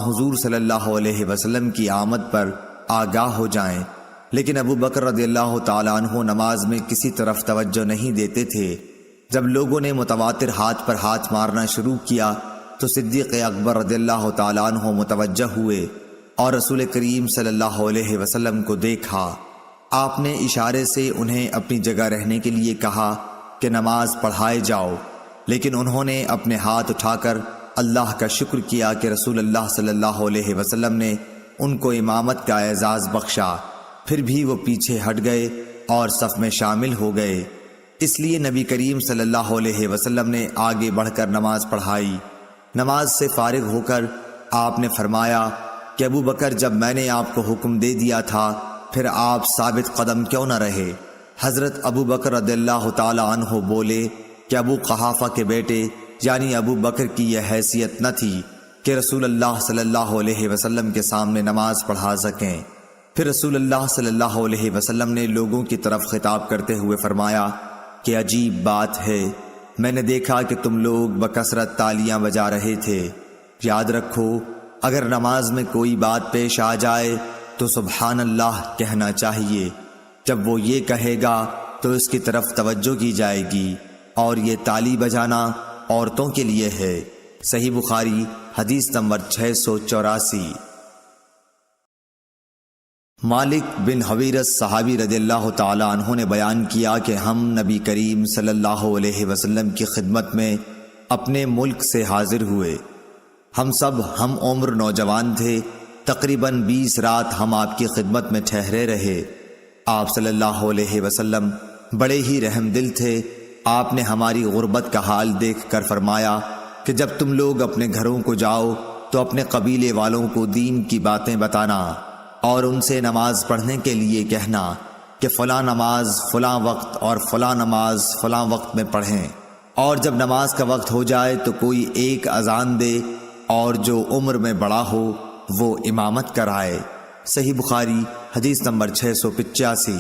حضور صلی اللہ علیہ وسلم کی آمد پر آگاہ ہو جائیں، لیکن ابو بکر رضی اللہ تعالیٰ عنہ نماز میں کسی طرف توجہ نہیں دیتے تھے۔ جب لوگوں نے متواتر ہاتھ پر ہاتھ مارنا شروع کیا تو صدیق اکبر رضی اللہ تعالیٰ عنہ متوجہ ہوئے اور رسول کریم صلی اللہ علیہ وسلم کو دیکھا۔ آپ نے اشارے سے انہیں اپنی جگہ رہنے کے لیے کہا کہ نماز پڑھائے جاؤ، لیکن انہوں نے اپنے ہاتھ اٹھا کر اللہ کا شکر کیا کہ رسول اللہ صلی اللہ علیہ وسلم نے ان کو امامت کا اعزاز بخشا۔ پھر بھی وہ پیچھے ہٹ گئے اور صف میں شامل ہو گئے۔ اس لیے نبی کریم صلی اللہ علیہ وسلم نے آگے بڑھ کر نماز پڑھائی۔ نماز سے فارغ ہو کر آپ نے فرمایا کہ ابو بکر، جب میں نے آپ کو حکم دے دیا تھا پھر آپ ثابت قدم کیوں نہ رہے؟ حضرت ابو بکر رضی اللہ تعالی عنہ بولے کہ ابو قحافہ کے بیٹے یعنی ابو بکر کی یہ حیثیت نہ تھی کہ رسول اللہ صلی اللہ علیہ وسلم کے سامنے نماز پڑھا سکیں۔ پھر رسول اللہ صلی اللہ علیہ وسلم نے لوگوں کی طرف خطاب کرتے ہوئے فرمایا کہ عجیب بات ہے، میں نے دیکھا کہ تم لوگ بکثرت تالیاں بجا رہے تھے۔ یاد رکھو، اگر نماز میں کوئی بات پیش آ جائے تو سبحان اللہ کہنا چاہیے۔ جب وہ یہ کہے گا تو اس کی طرف توجہ کی جائے گی، اور یہ تالی بجانا عورتوں کے لیے ہے۔ صحیح بخاری حدیث نمبر 684۔ مالک بن حویرث صحابی رضی اللہ تعالی عنہ نے بیان کیا کہ ہم نبی کریم صلی اللہ علیہ وسلم کی خدمت میں اپنے ملک سے حاضر ہوئے۔ ہم سب ہم عمر نوجوان تھے۔ تقریباً 20 رات ہم آپ کی خدمت میں ٹھہرے رہے۔ آپ صلی اللہ علیہ وسلم بڑے ہی رحم دل تھے۔ آپ نے ہماری غربت کا حال دیکھ کر فرمایا کہ جب تم لوگ اپنے گھروں کو جاؤ تو اپنے قبیلے والوں کو دین کی باتیں بتانا اور ان سے نماز پڑھنے کے لیے کہنا کہ فلاں نماز فلاں وقت اور فلاں نماز فلاں وقت میں پڑھیں، اور جب نماز کا وقت ہو جائے تو کوئی ایک اذان دے اور جو عمر میں بڑا ہو وہ امامت کرائے۔ صحیح بخاری حدیث نمبر 685۔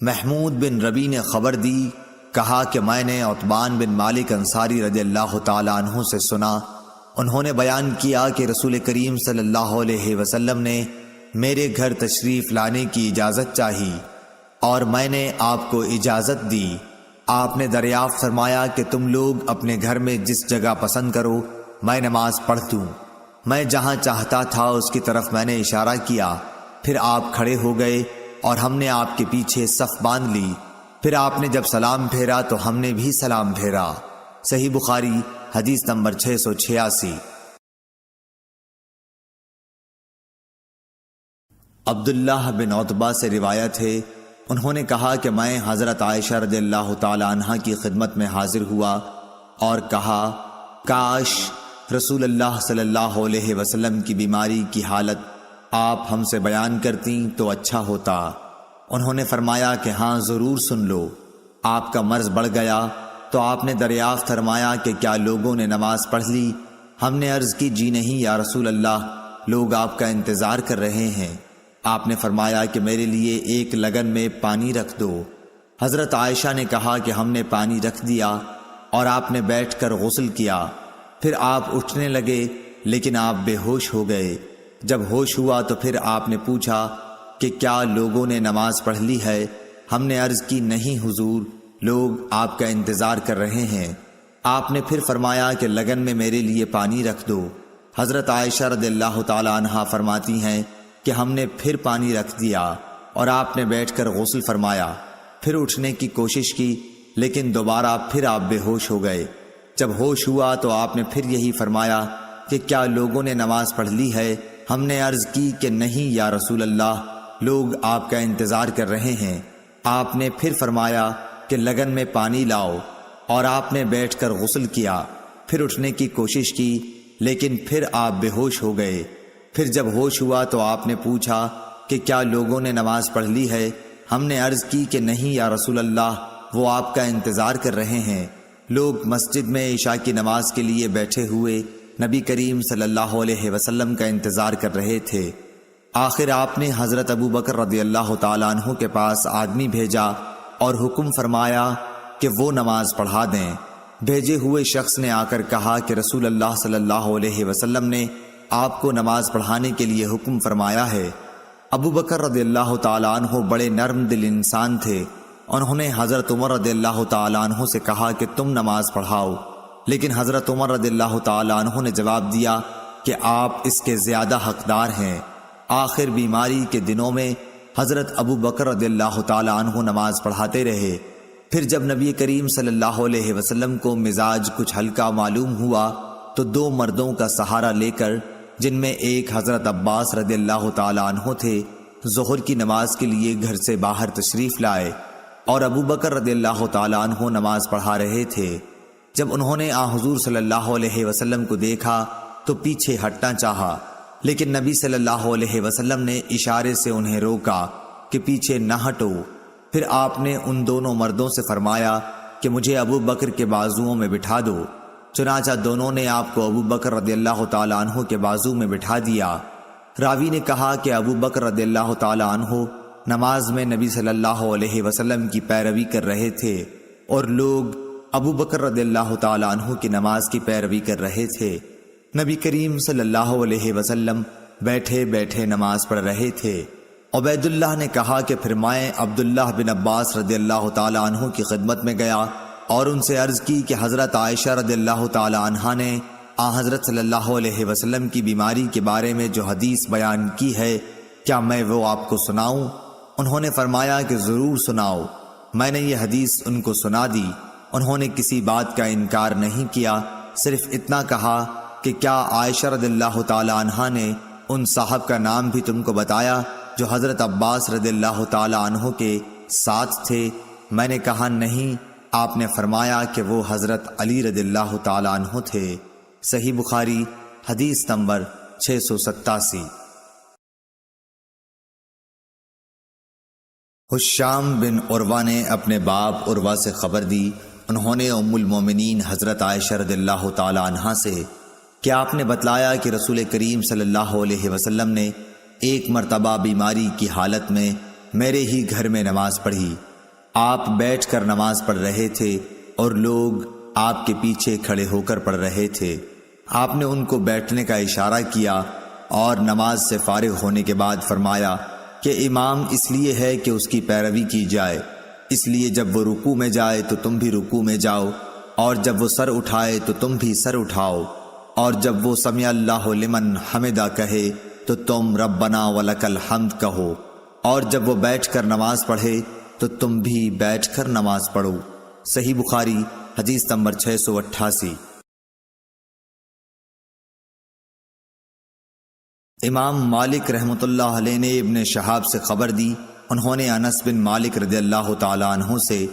محمود بن ربی نے خبر دی، کہا کہ میں نے عتبان بن مالک انصاری رضی اللہ تعالی عنہ سے سنا، انہوں نے بیان کیا کہ رسول کریم صلی اللہ علیہ وسلم نے میرے گھر تشریف لانے کی اجازت چاہی اور میں نے آپ کو اجازت دی۔ آپ نے دریافت فرمایا کہ تم لوگ اپنے گھر میں جس جگہ پسند کرو میں نماز پڑھ دوں۔ میں جہاں چاہتا تھا اس کی طرف میں نے اشارہ کیا، پھر آپ کھڑے ہو گئے اور ہم نے آپ کے پیچھے صف باندھ لی۔ پھر آپ نے جب سلام پھیرا تو ہم نے بھی سلام پھیرا۔ صحیح بخاری حدیث نمبر 686۔ عبداللہ بن عتبہ سے روایت ہے، انہوں نے کہا کہ میں حضرت عائشہ رضی اللہ تعالی عنہ کی خدمت میں حاضر ہوا اور کہا کاش رسول اللہ صلی اللہ علیہ وسلم کی بیماری کی حالت آپ ہم سے بیان کرتیں تو اچھا ہوتا۔ انہوں نے فرمایا کہ ہاں ضرور سن لو۔ آپ کا مرض بڑھ گیا تو آپ نے دریافت فرمایا کہ کیا لوگوں نے نماز پڑھ لی؟ ہم نے عرض کی جی نہیں یا رسول اللہ، لوگ آپ کا انتظار کر رہے ہیں۔ آپ نے فرمایا کہ میرے لیے ایک لگن میں پانی رکھ دو۔ حضرت عائشہ نے کہا کہ ہم نے پانی رکھ دیا اور آپ نے بیٹھ کر غسل کیا۔ پھر آپ اٹھنے لگے لیکن آپ بے ہوش ہو گئے۔ جب ہوش ہوا تو پھر آپ نے پوچھا کہ کیا لوگوں نے نماز پڑھ لی ہے؟ ہم نے عرض کی نہیں حضور، لوگ آپ کا انتظار کر رہے ہیں۔ آپ نے پھر فرمایا کہ لگن میں میرے لیے پانی رکھ دو۔ حضرت عائشہ رضی اللہ تعالی عنہا فرماتی ہیں کہ ہم نے پھر پانی رکھ دیا اور آپ نے بیٹھ کر غسل فرمایا، پھر اٹھنے کی کوشش کی لیکن دوبارہ پھر آپ بے ہوش ہو گئے۔ جب ہوش ہوا تو آپ نے پھر یہی فرمایا کہ کیا لوگوں نے نماز پڑھ لی ہے؟ ہم نے عرض کی کہ نہیں یا رسول اللہ، لوگ آپ کا انتظار کر رہے ہیں۔ آپ نے پھر فرمایا کہ لگن میں پانی لاؤ اور آپ نے بیٹھ کر غسل کیا، پھر اٹھنے کی کوشش کی لیکن پھر آپ بے ہوش ہو گئے۔ پھر جب ہوش ہوا تو آپ نے پوچھا کہ کیا لوگوں نے نماز پڑھ لی ہے؟ ہم نے عرض کی کہ نہیں یا رسول اللہ، وہ آپ کا انتظار کر رہے ہیں۔ لوگ مسجد میں عشاء کی نماز کے لیے بیٹھے ہوئے نبی کریم صلی اللہ علیہ وسلم کا انتظار کر رہے تھے۔ آخر آپ نے حضرت ابو بکر رضی اللہ تعالیٰ عنہ کے پاس آدمی بھیجا اور حکم فرمایا کہ وہ نماز پڑھا دیں۔ بھیجے ہوئے شخص نے آ کر کہا کہ رسول اللہ صلی اللہ علیہ وسلم نے آپ کو نماز پڑھانے کے لیے حکم فرمایا ہے۔ ابو بکر رضی اللہ تعالیٰ عنہ بڑے نرم دل انسان تھے۔ انہوں نے حضرت عمر رضی اللہ تعالیٰ عنہ سے کہا کہ تم نماز پڑھاؤ، لیکن حضرت عمر رضی اللہ تعالیٰ عنہ نے جواب دیا کہ آپ اس کے زیادہ حقدار ہیں۔ آخر بیماری کے دنوں میں حضرت ابو بکر رضی اللہ تعالیٰ عنہ نماز پڑھاتے رہے۔ پھر جب نبی کریم صلی اللہ علیہ وسلم کو مزاج کچھ ہلکا معلوم ہوا تو دو مردوں کا سہارا لے کر، جن میں ایک حضرت عباس رضی اللہ تعالیٰ عنہ تھے، ظہر کی نماز کے لیے گھر سے باہر تشریف لائے اور ابو بکر رضی اللہ تعالیٰ عنہ نماز پڑھا رہے تھے۔ جب انہوں نے حضور صلی اللہ علیہ وسلم کو دیکھا تو پیچھے ہٹنا چاہا، لیکن نبی صلی اللہ علیہ وسلم نے اشارے سے انہیں روکا کہ پیچھے نہ ہٹو۔ پھر آپ نے ان دونوں مردوں سے فرمایا کہ مجھے ابو بکر کے بازوؤں میں بٹھا دو۔ چنانچہ دونوں نے آپ کو ابو بکر رضی اللہ تعالیٰ عنہ کے بازو میں بٹھا دیا۔ راوی نے کہا کہ ابو بکر رضی اللہ تعالیٰ عنہ نماز میں نبی صلی اللہ علیہ وسلم کی پیروی کر رہے تھے اور لوگ ابو بکر رضی اللہ تعالیٰ عنہ کی نماز کی پیروی کر رہے تھے۔ نبی کریم صلی اللہ علیہ وسلم بیٹھے بیٹھے نماز پڑھ رہے تھے۔ عبید اللہ نے کہا کہ پھر میں عبداللہ بن عباس رضی اللہ تعالیٰ عنہ کی خدمت میں گیا اور ان سے عرض کی کہ حضرت عائشہ رضی اللہ تعالیٰ عنہا نے حضرت صلی اللہ علیہ وسلم کی بیماری کے بارے میں جو حدیث بیان کی ہے، کیا میں وہ آپ کو سناؤں؟ انہوں نے فرمایا کہ ضرور سناؤ۔ میں نے یہ حدیث ان کو سنا دی۔ انہوں نے کسی بات کا انکار نہیں کیا، صرف اتنا کہا کہ کیا عائشہ رضی اللہ تعالیٰ عنہا نے ان صاحب کا نام بھی تم کو بتایا جو حضرت عباس رضی اللہ تعالیٰ عنہ کے ساتھ تھے؟ میں نے کہا نہیں۔ آپ نے فرمایا کہ وہ حضرت علی رضی اللہ تعالیٰ عنہ تھے۔ صحیح بخاری حدیث نمبر 687۔ حشام بن عروہ نے اپنے باپ عروہ سے خبر دی، انہوں نے ام المومنین حضرت عائشہ رضی اللہ تعالیٰ عنہا سے کہ آپ نے بتلایا کہ رسول کریم صلی اللہ علیہ وسلم نے ایک مرتبہ بیماری کی حالت میں میرے ہی گھر میں نماز پڑھی۔ آپ بیٹھ کر نماز پڑھ رہے تھے اور لوگ آپ کے پیچھے کھڑے ہو کر پڑھ رہے تھے۔ آپ نے ان کو بیٹھنے کا اشارہ کیا اور نماز سے فارغ ہونے کے بعد فرمایا کہ امام اس لیے ہے کہ اس کی پیروی کی جائے، اس لیے جب وہ رکوع میں جائے تو تم بھی رکوع میں جاؤ، اور جب وہ سر اٹھائے تو تم بھی سر اٹھاؤ، اور جب وہ سمع اللہ لمن حمدہ کہے تو تم ربنا ولک الحمد کہو، اور جب وہ بیٹھ کر نماز پڑھے تو تم بھی بیٹھ کر نماز پڑھو۔ صحیح بخاری حدیث نمبر 688۔ امام مالک رحمۃ اللہ علیہ نے ابن شہاب سے خبر دی، انہوں نے انس بن مالک رضی اللہ تعالیٰ عنہ سے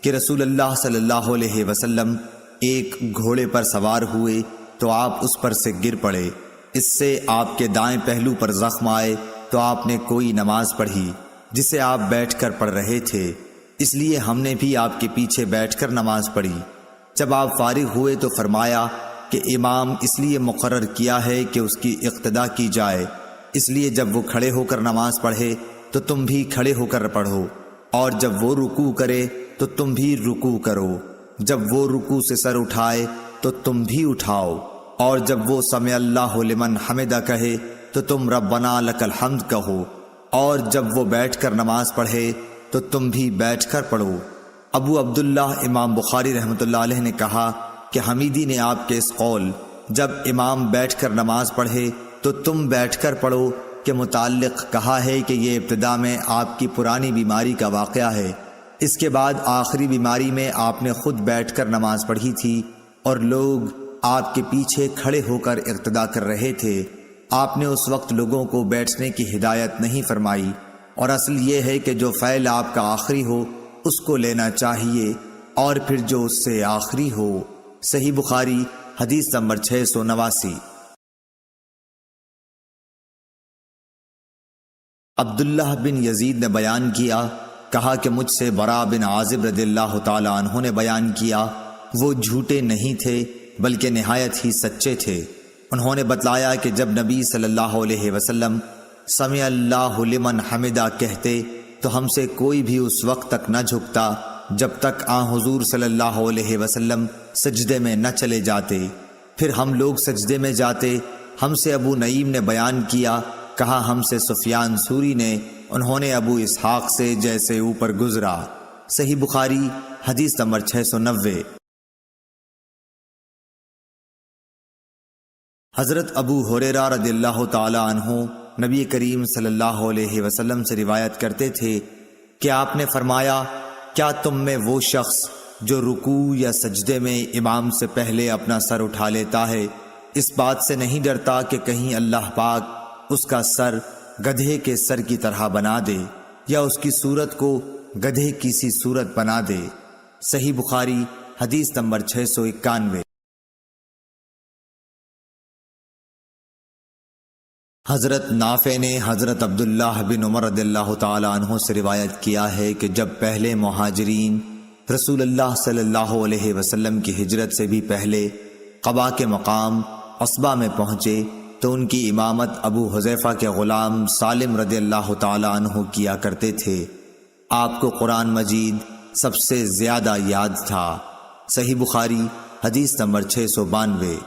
کہ رسول اللہ صلی اللہ علیہ وسلم ایک گھوڑے پر سوار ہوئے تو آپ اس پر سے گر پڑے، اس سے آپ کے دائیں پہلو پر زخم آئے تو آپ نے کوئی نماز پڑھی جسے آپ بیٹھ کر پڑھ رہے تھے، اس لیے ہم نے بھی آپ کے پیچھے بیٹھ کر نماز پڑھی۔ جب آپ فارغ ہوئے تو فرمایا کہ امام اس لیے مقرر کیا ہے کہ اس کی اقتداء کی جائے، اس لیے جب وہ کھڑے ہو کر نماز پڑھے تو تم بھی کھڑے ہو کر پڑھو، اور جب وہ رکوع کرے تو تم بھی رکوع کرو، جب وہ رکوع سے سر اٹھائے تو تم بھی اٹھاؤ، اور جب وہ سمع اللہ لمن حمدہ کہے تو تم ربنا لک الحمد کہو، اور جب وہ بیٹھ کر نماز پڑھے تو تم بھی بیٹھ کر پڑھو۔ ابو عبداللہ امام بخاری رحمۃ اللہ علیہ نے کہا کہ حمیدی نے آپ کے اس قول جب امام بیٹھ کر نماز پڑھے تو تم بیٹھ کر پڑھو کے متعلق کہا ہے کہ یہ ابتدا میں آپ کی پرانی بیماری کا واقعہ ہے، اس کے بعد آخری بیماری میں آپ نے خود بیٹھ کر نماز پڑھی تھی اور لوگ آپ کے پیچھے کھڑے ہو کر اقتداء کر رہے تھے۔ آپ نے اس وقت لوگوں کو بیٹھنے کی ہدایت نہیں فرمائی، اور اصل یہ ہے کہ جو فعل آپ کا آخری ہو اس کو لینا چاہیے، اور پھر جو اس سے آخری ہو۔ صحیح بخاری حدیث نمبر 689۔ عبداللہ بن یزید نے بیان کیا، کہا کہ مجھ سے برا بن عازب رضی اللہ تعالی عنہ نے بیان کیا، وہ جھوٹے نہیں تھے بلکہ نہایت ہی سچے تھے۔ انہوں نے بتلایا کہ جب نبی صلی اللہ علیہ وسلم سمع اللہ لمن حمدہ کہتے تو ہم سے کوئی بھی اس وقت تک نہ جھکتا جب تک حضور صلی اللہ علیہ وسلم سجدے میں نہ چلے جاتے۔ پھر ہم لوگ سجدے میں جاتے۔ ہم سے ابو نعیم نے بیان کیا، کہا ہم سے سفیان ثوری نے، انہوں نے ابو اسحاق سے جیسے اوپر گزرا۔ صحیح بخاری حدیث نمبر 690۔ حضرت ابو ہریرہ رضی اللہ تعالی عنہ نبی کریم صلی اللہ علیہ وسلم سے روایت کرتے تھے کہ آپ نے فرمایا، کیا تم میں وہ شخص جو رکوع یا سجدے میں امام سے پہلے اپنا سر اٹھا لیتا ہے اس بات سے نہیں ڈرتا کہ کہیں اللہ پاک اس کا سر گدھے کے سر کی طرح بنا دے یا اس کی صورت کو گدھے کی سی صورت بنا دے؟ صحیح بخاری حدیث نمبر 691۔ حضرت نافع نے حضرت عبداللہ بن عمر رضی اللہ تعالی عنہ سے روایت کیا ہے کہ جب پہلے مہاجرین رسول اللہ صلی اللہ علیہ وسلم کی ہجرت سے بھی پہلے قباء کے مقام عصبہ میں پہنچے تو ان کی امامت ابو حذیفہ کے غلام سالم رضی اللہ تعالی عنہ کیا کرتے تھے۔ آپ کو قرآن مجید سب سے زیادہ یاد تھا۔ صحیح بخاری حدیث نمبر 692۔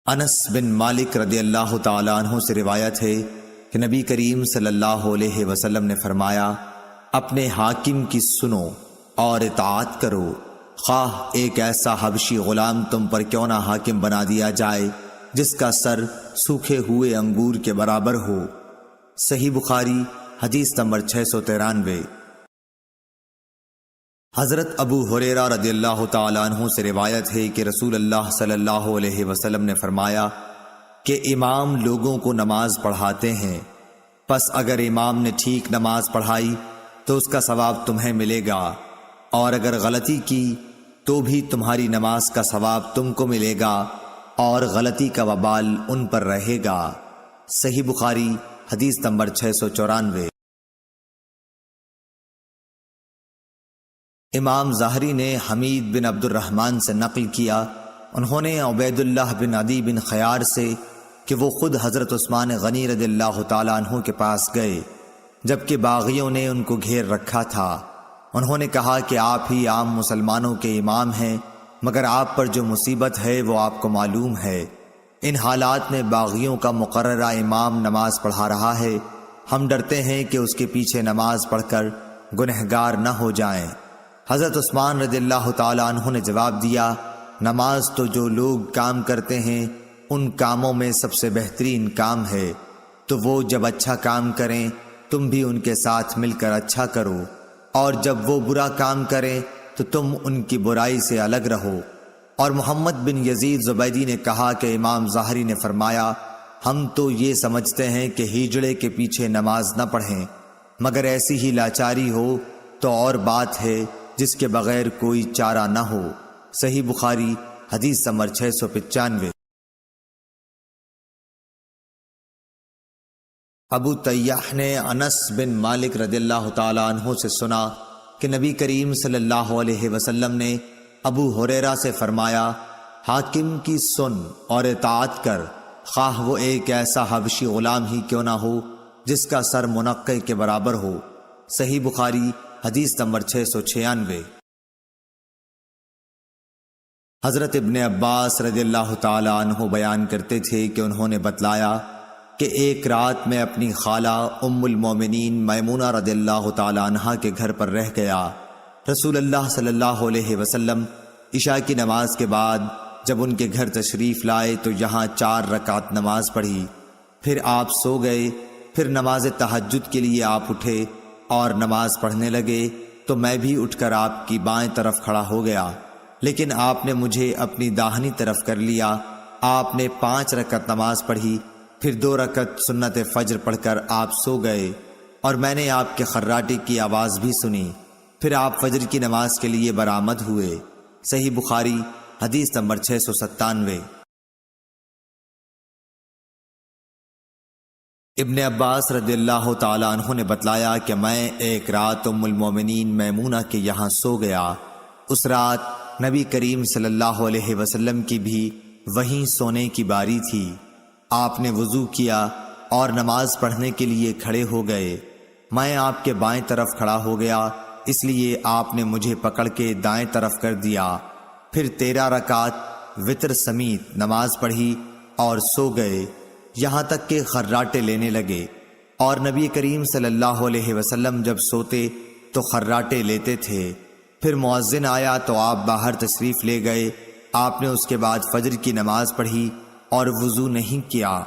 انس بن مالک رضی اللہ تعالی عنہ سے روایت ہے کہ نبی کریم صلی اللہ علیہ وسلم نے فرمایا، اپنے حاکم کی سنو اور اطاعت کرو، خواہ ایک ایسا حبشی غلام تم پر کیوں نہ حاکم بنا دیا جائے جس کا سر سوکھے ہوئے انگور کے برابر ہو۔ صحیح بخاری حدیث نمبر 693۔ حضرت ابو ہریرہ رضی اللہ تعالی عنہ سے روایت ہے کہ رسول اللہ صلی اللہ علیہ وسلم نے فرمایا کہ امام لوگوں کو نماز پڑھاتے ہیں، پس اگر امام نے ٹھیک نماز پڑھائی تو اس کا ثواب تمہیں ملے گا، اور اگر غلطی کی تو بھی تمہاری نماز کا ثواب تم کو ملے گا اور غلطی کا وبال ان پر رہے گا۔ صحیح بخاری حدیث نمبر 694۔ امام ظاہری نے حمید بن عبد الرحمن سے نقل کیا، انہوں نے عبید اللہ بن عدی بن خیار سے کہ وہ خود حضرت عثمان غنی رضی اللہ تعالی عنہ کے پاس گئے جبکہ باغیوں نے ان کو گھیر رکھا تھا۔ انہوں نے کہا کہ آپ ہی عام مسلمانوں کے امام ہیں، مگر آپ پر جو مصیبت ہے وہ آپ کو معلوم ہے۔ ان حالات میں باغیوں کا مقررہ امام نماز پڑھا رہا ہے، ہم ڈرتے ہیں کہ اس کے پیچھے نماز پڑھ کر گنہگار نہ ہو جائیں۔ حضرت عثمان رضی اللہ تعالی عنہ نے جواب دیا، نماز تو جو لوگ کام کرتے ہیں ان کاموں میں سب سے بہترین کام ہے، تو وہ جب اچھا کام کریں تم بھی ان کے ساتھ مل کر اچھا کرو، اور جب وہ برا کام کریں تو تم ان کی برائی سے الگ رہو۔ اور محمد بن یزید زبیدی نے کہا کہ امام ظاہری نے فرمایا، ہم تو یہ سمجھتے ہیں کہ ہجڑے کے پیچھے نماز نہ پڑھیں، مگر ایسی ہی لاچاری ہو تو اور بات ہے جس کے بغیر کوئی چارہ نہ ہو۔ صحیح بخاری حدیث نمبر 695۔ ابو طیاح نے انس بن مالک رضی اللہ تعالی عنہ سے سنا کہ نبی کریم صلی اللہ علیہ وسلم نے ابو ہریرہ سے فرمایا، حاکم کی سن اور اطاعت کر، خواہ وہ ایک ایسا حبشی غلام ہی کیوں نہ ہو جس کا سر منقع کے برابر ہو۔ صحیح بخاری حدیث نمبر 696۔ حضرت ابن عباس رضی اللہ تعالی عنہ بیان کرتے تھے کہ انہوں نے بتلایا کہ ایک رات میں اپنی خالہ ام المومنین میمونہ رضی اللہ تعالی عنہ کے گھر پر رہ گیا۔ رسول اللہ صلی اللہ علیہ وسلم عشاء کی نماز کے بعد جب ان کے گھر تشریف لائے تو یہاں 4 رکعت نماز پڑھی، پھر آپ سو گئے۔ پھر نماز تہجد کے لیے آپ اٹھے اور نماز پڑھنے لگے تو میں بھی اٹھ کر آپ کی بائیں طرف کھڑا ہو گیا، لیکن آپ نے مجھے اپنی داہنی طرف کر لیا۔ آپ نے 5 رکعت نماز پڑھی، پھر 2 رکعت سنت فجر پڑھ کر آپ سو گئے، اور میں نے آپ کے خراٹے کی آواز بھی سنی۔ پھر آپ فجر کی نماز کے لیے برآمد ہوئے۔ صحیح بخاری حدیث نمبر 697۔ ابن عباس رضی اللہ تعالیٰ عنہ نے بتلایا کہ میں ایک رات ام المومنین میمونہ کے یہاں سو گیا۔ اس رات نبی کریم صلی اللہ علیہ وسلم کی بھی وہیں سونے کی باری تھی۔ آپ نے وضو کیا اور نماز پڑھنے کے لیے کھڑے ہو گئے۔ میں آپ کے بائیں طرف کھڑا ہو گیا، اس لیے آپ نے مجھے پکڑ کے دائیں طرف کر دیا۔ پھر 13 رکعت وتر سمیت نماز پڑھی اور سو گئے، یہاں تک کہ خراٹے لینے لگے۔ اور نبی کریم صلی اللہ علیہ وسلم جب سوتے تو خراٹے لیتے تھے۔ پھر مؤذن آیا تو آپ باہر تشریف لے گئے۔ آپ نے اس کے بعد فجر کی نماز پڑھی اور وضو نہیں کیا۔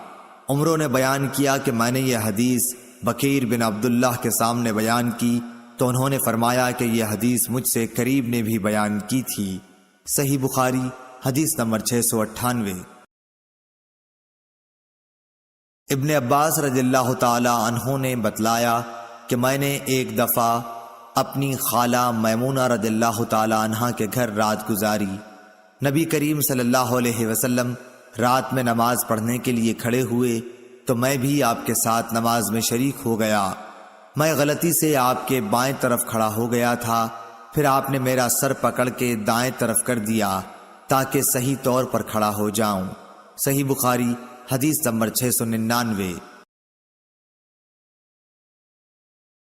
عمروں نے بیان کیا کہ میں نے یہ حدیث بکیر بن عبداللہ کے سامنے بیان کی تو انہوں نے فرمایا کہ یہ حدیث مجھ سے قریب نے بھی بیان کی تھی۔ صحیح بخاری حدیث نمبر 698۔ ابن عباس رضی اللہ تعالی عنہ نے بتلایا کہ میں نے ایک دفعہ اپنی خالہ میمونہ رضی اللہ تعالی عنہ کے گھر رات گزاری۔ نبی کریم صلی اللہ علیہ وسلم رات میں نماز پڑھنے کے لیے کھڑے ہوئے تو میں بھی آپ کے ساتھ نماز میں شریک ہو گیا۔ میں غلطی سے آپ کے بائیں طرف کھڑا ہو گیا تھا، پھر آپ نے میرا سر پکڑ کے دائیں طرف کر دیا تاکہ صحیح طور پر کھڑا ہو جاؤں۔ صحیح بخاری حدیث نمبر 699۔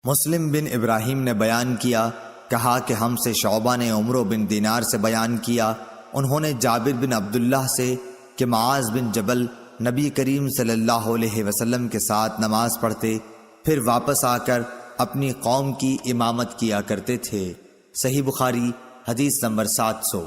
مسلم بن ابراہیم نے بیان کیا، کہا کہ ہم سے شعبہ نے عمرو بن دینار سے بیان کیا، انہوں نے جابر بن عبداللہ سے کہ معاذ بن جبل نبی کریم صلی اللہ علیہ وسلم کے ساتھ نماز پڑھتے پھر واپس آ کر اپنی قوم کی امامت کیا کرتے تھے۔ صحیح بخاری حدیث نمبر 700۔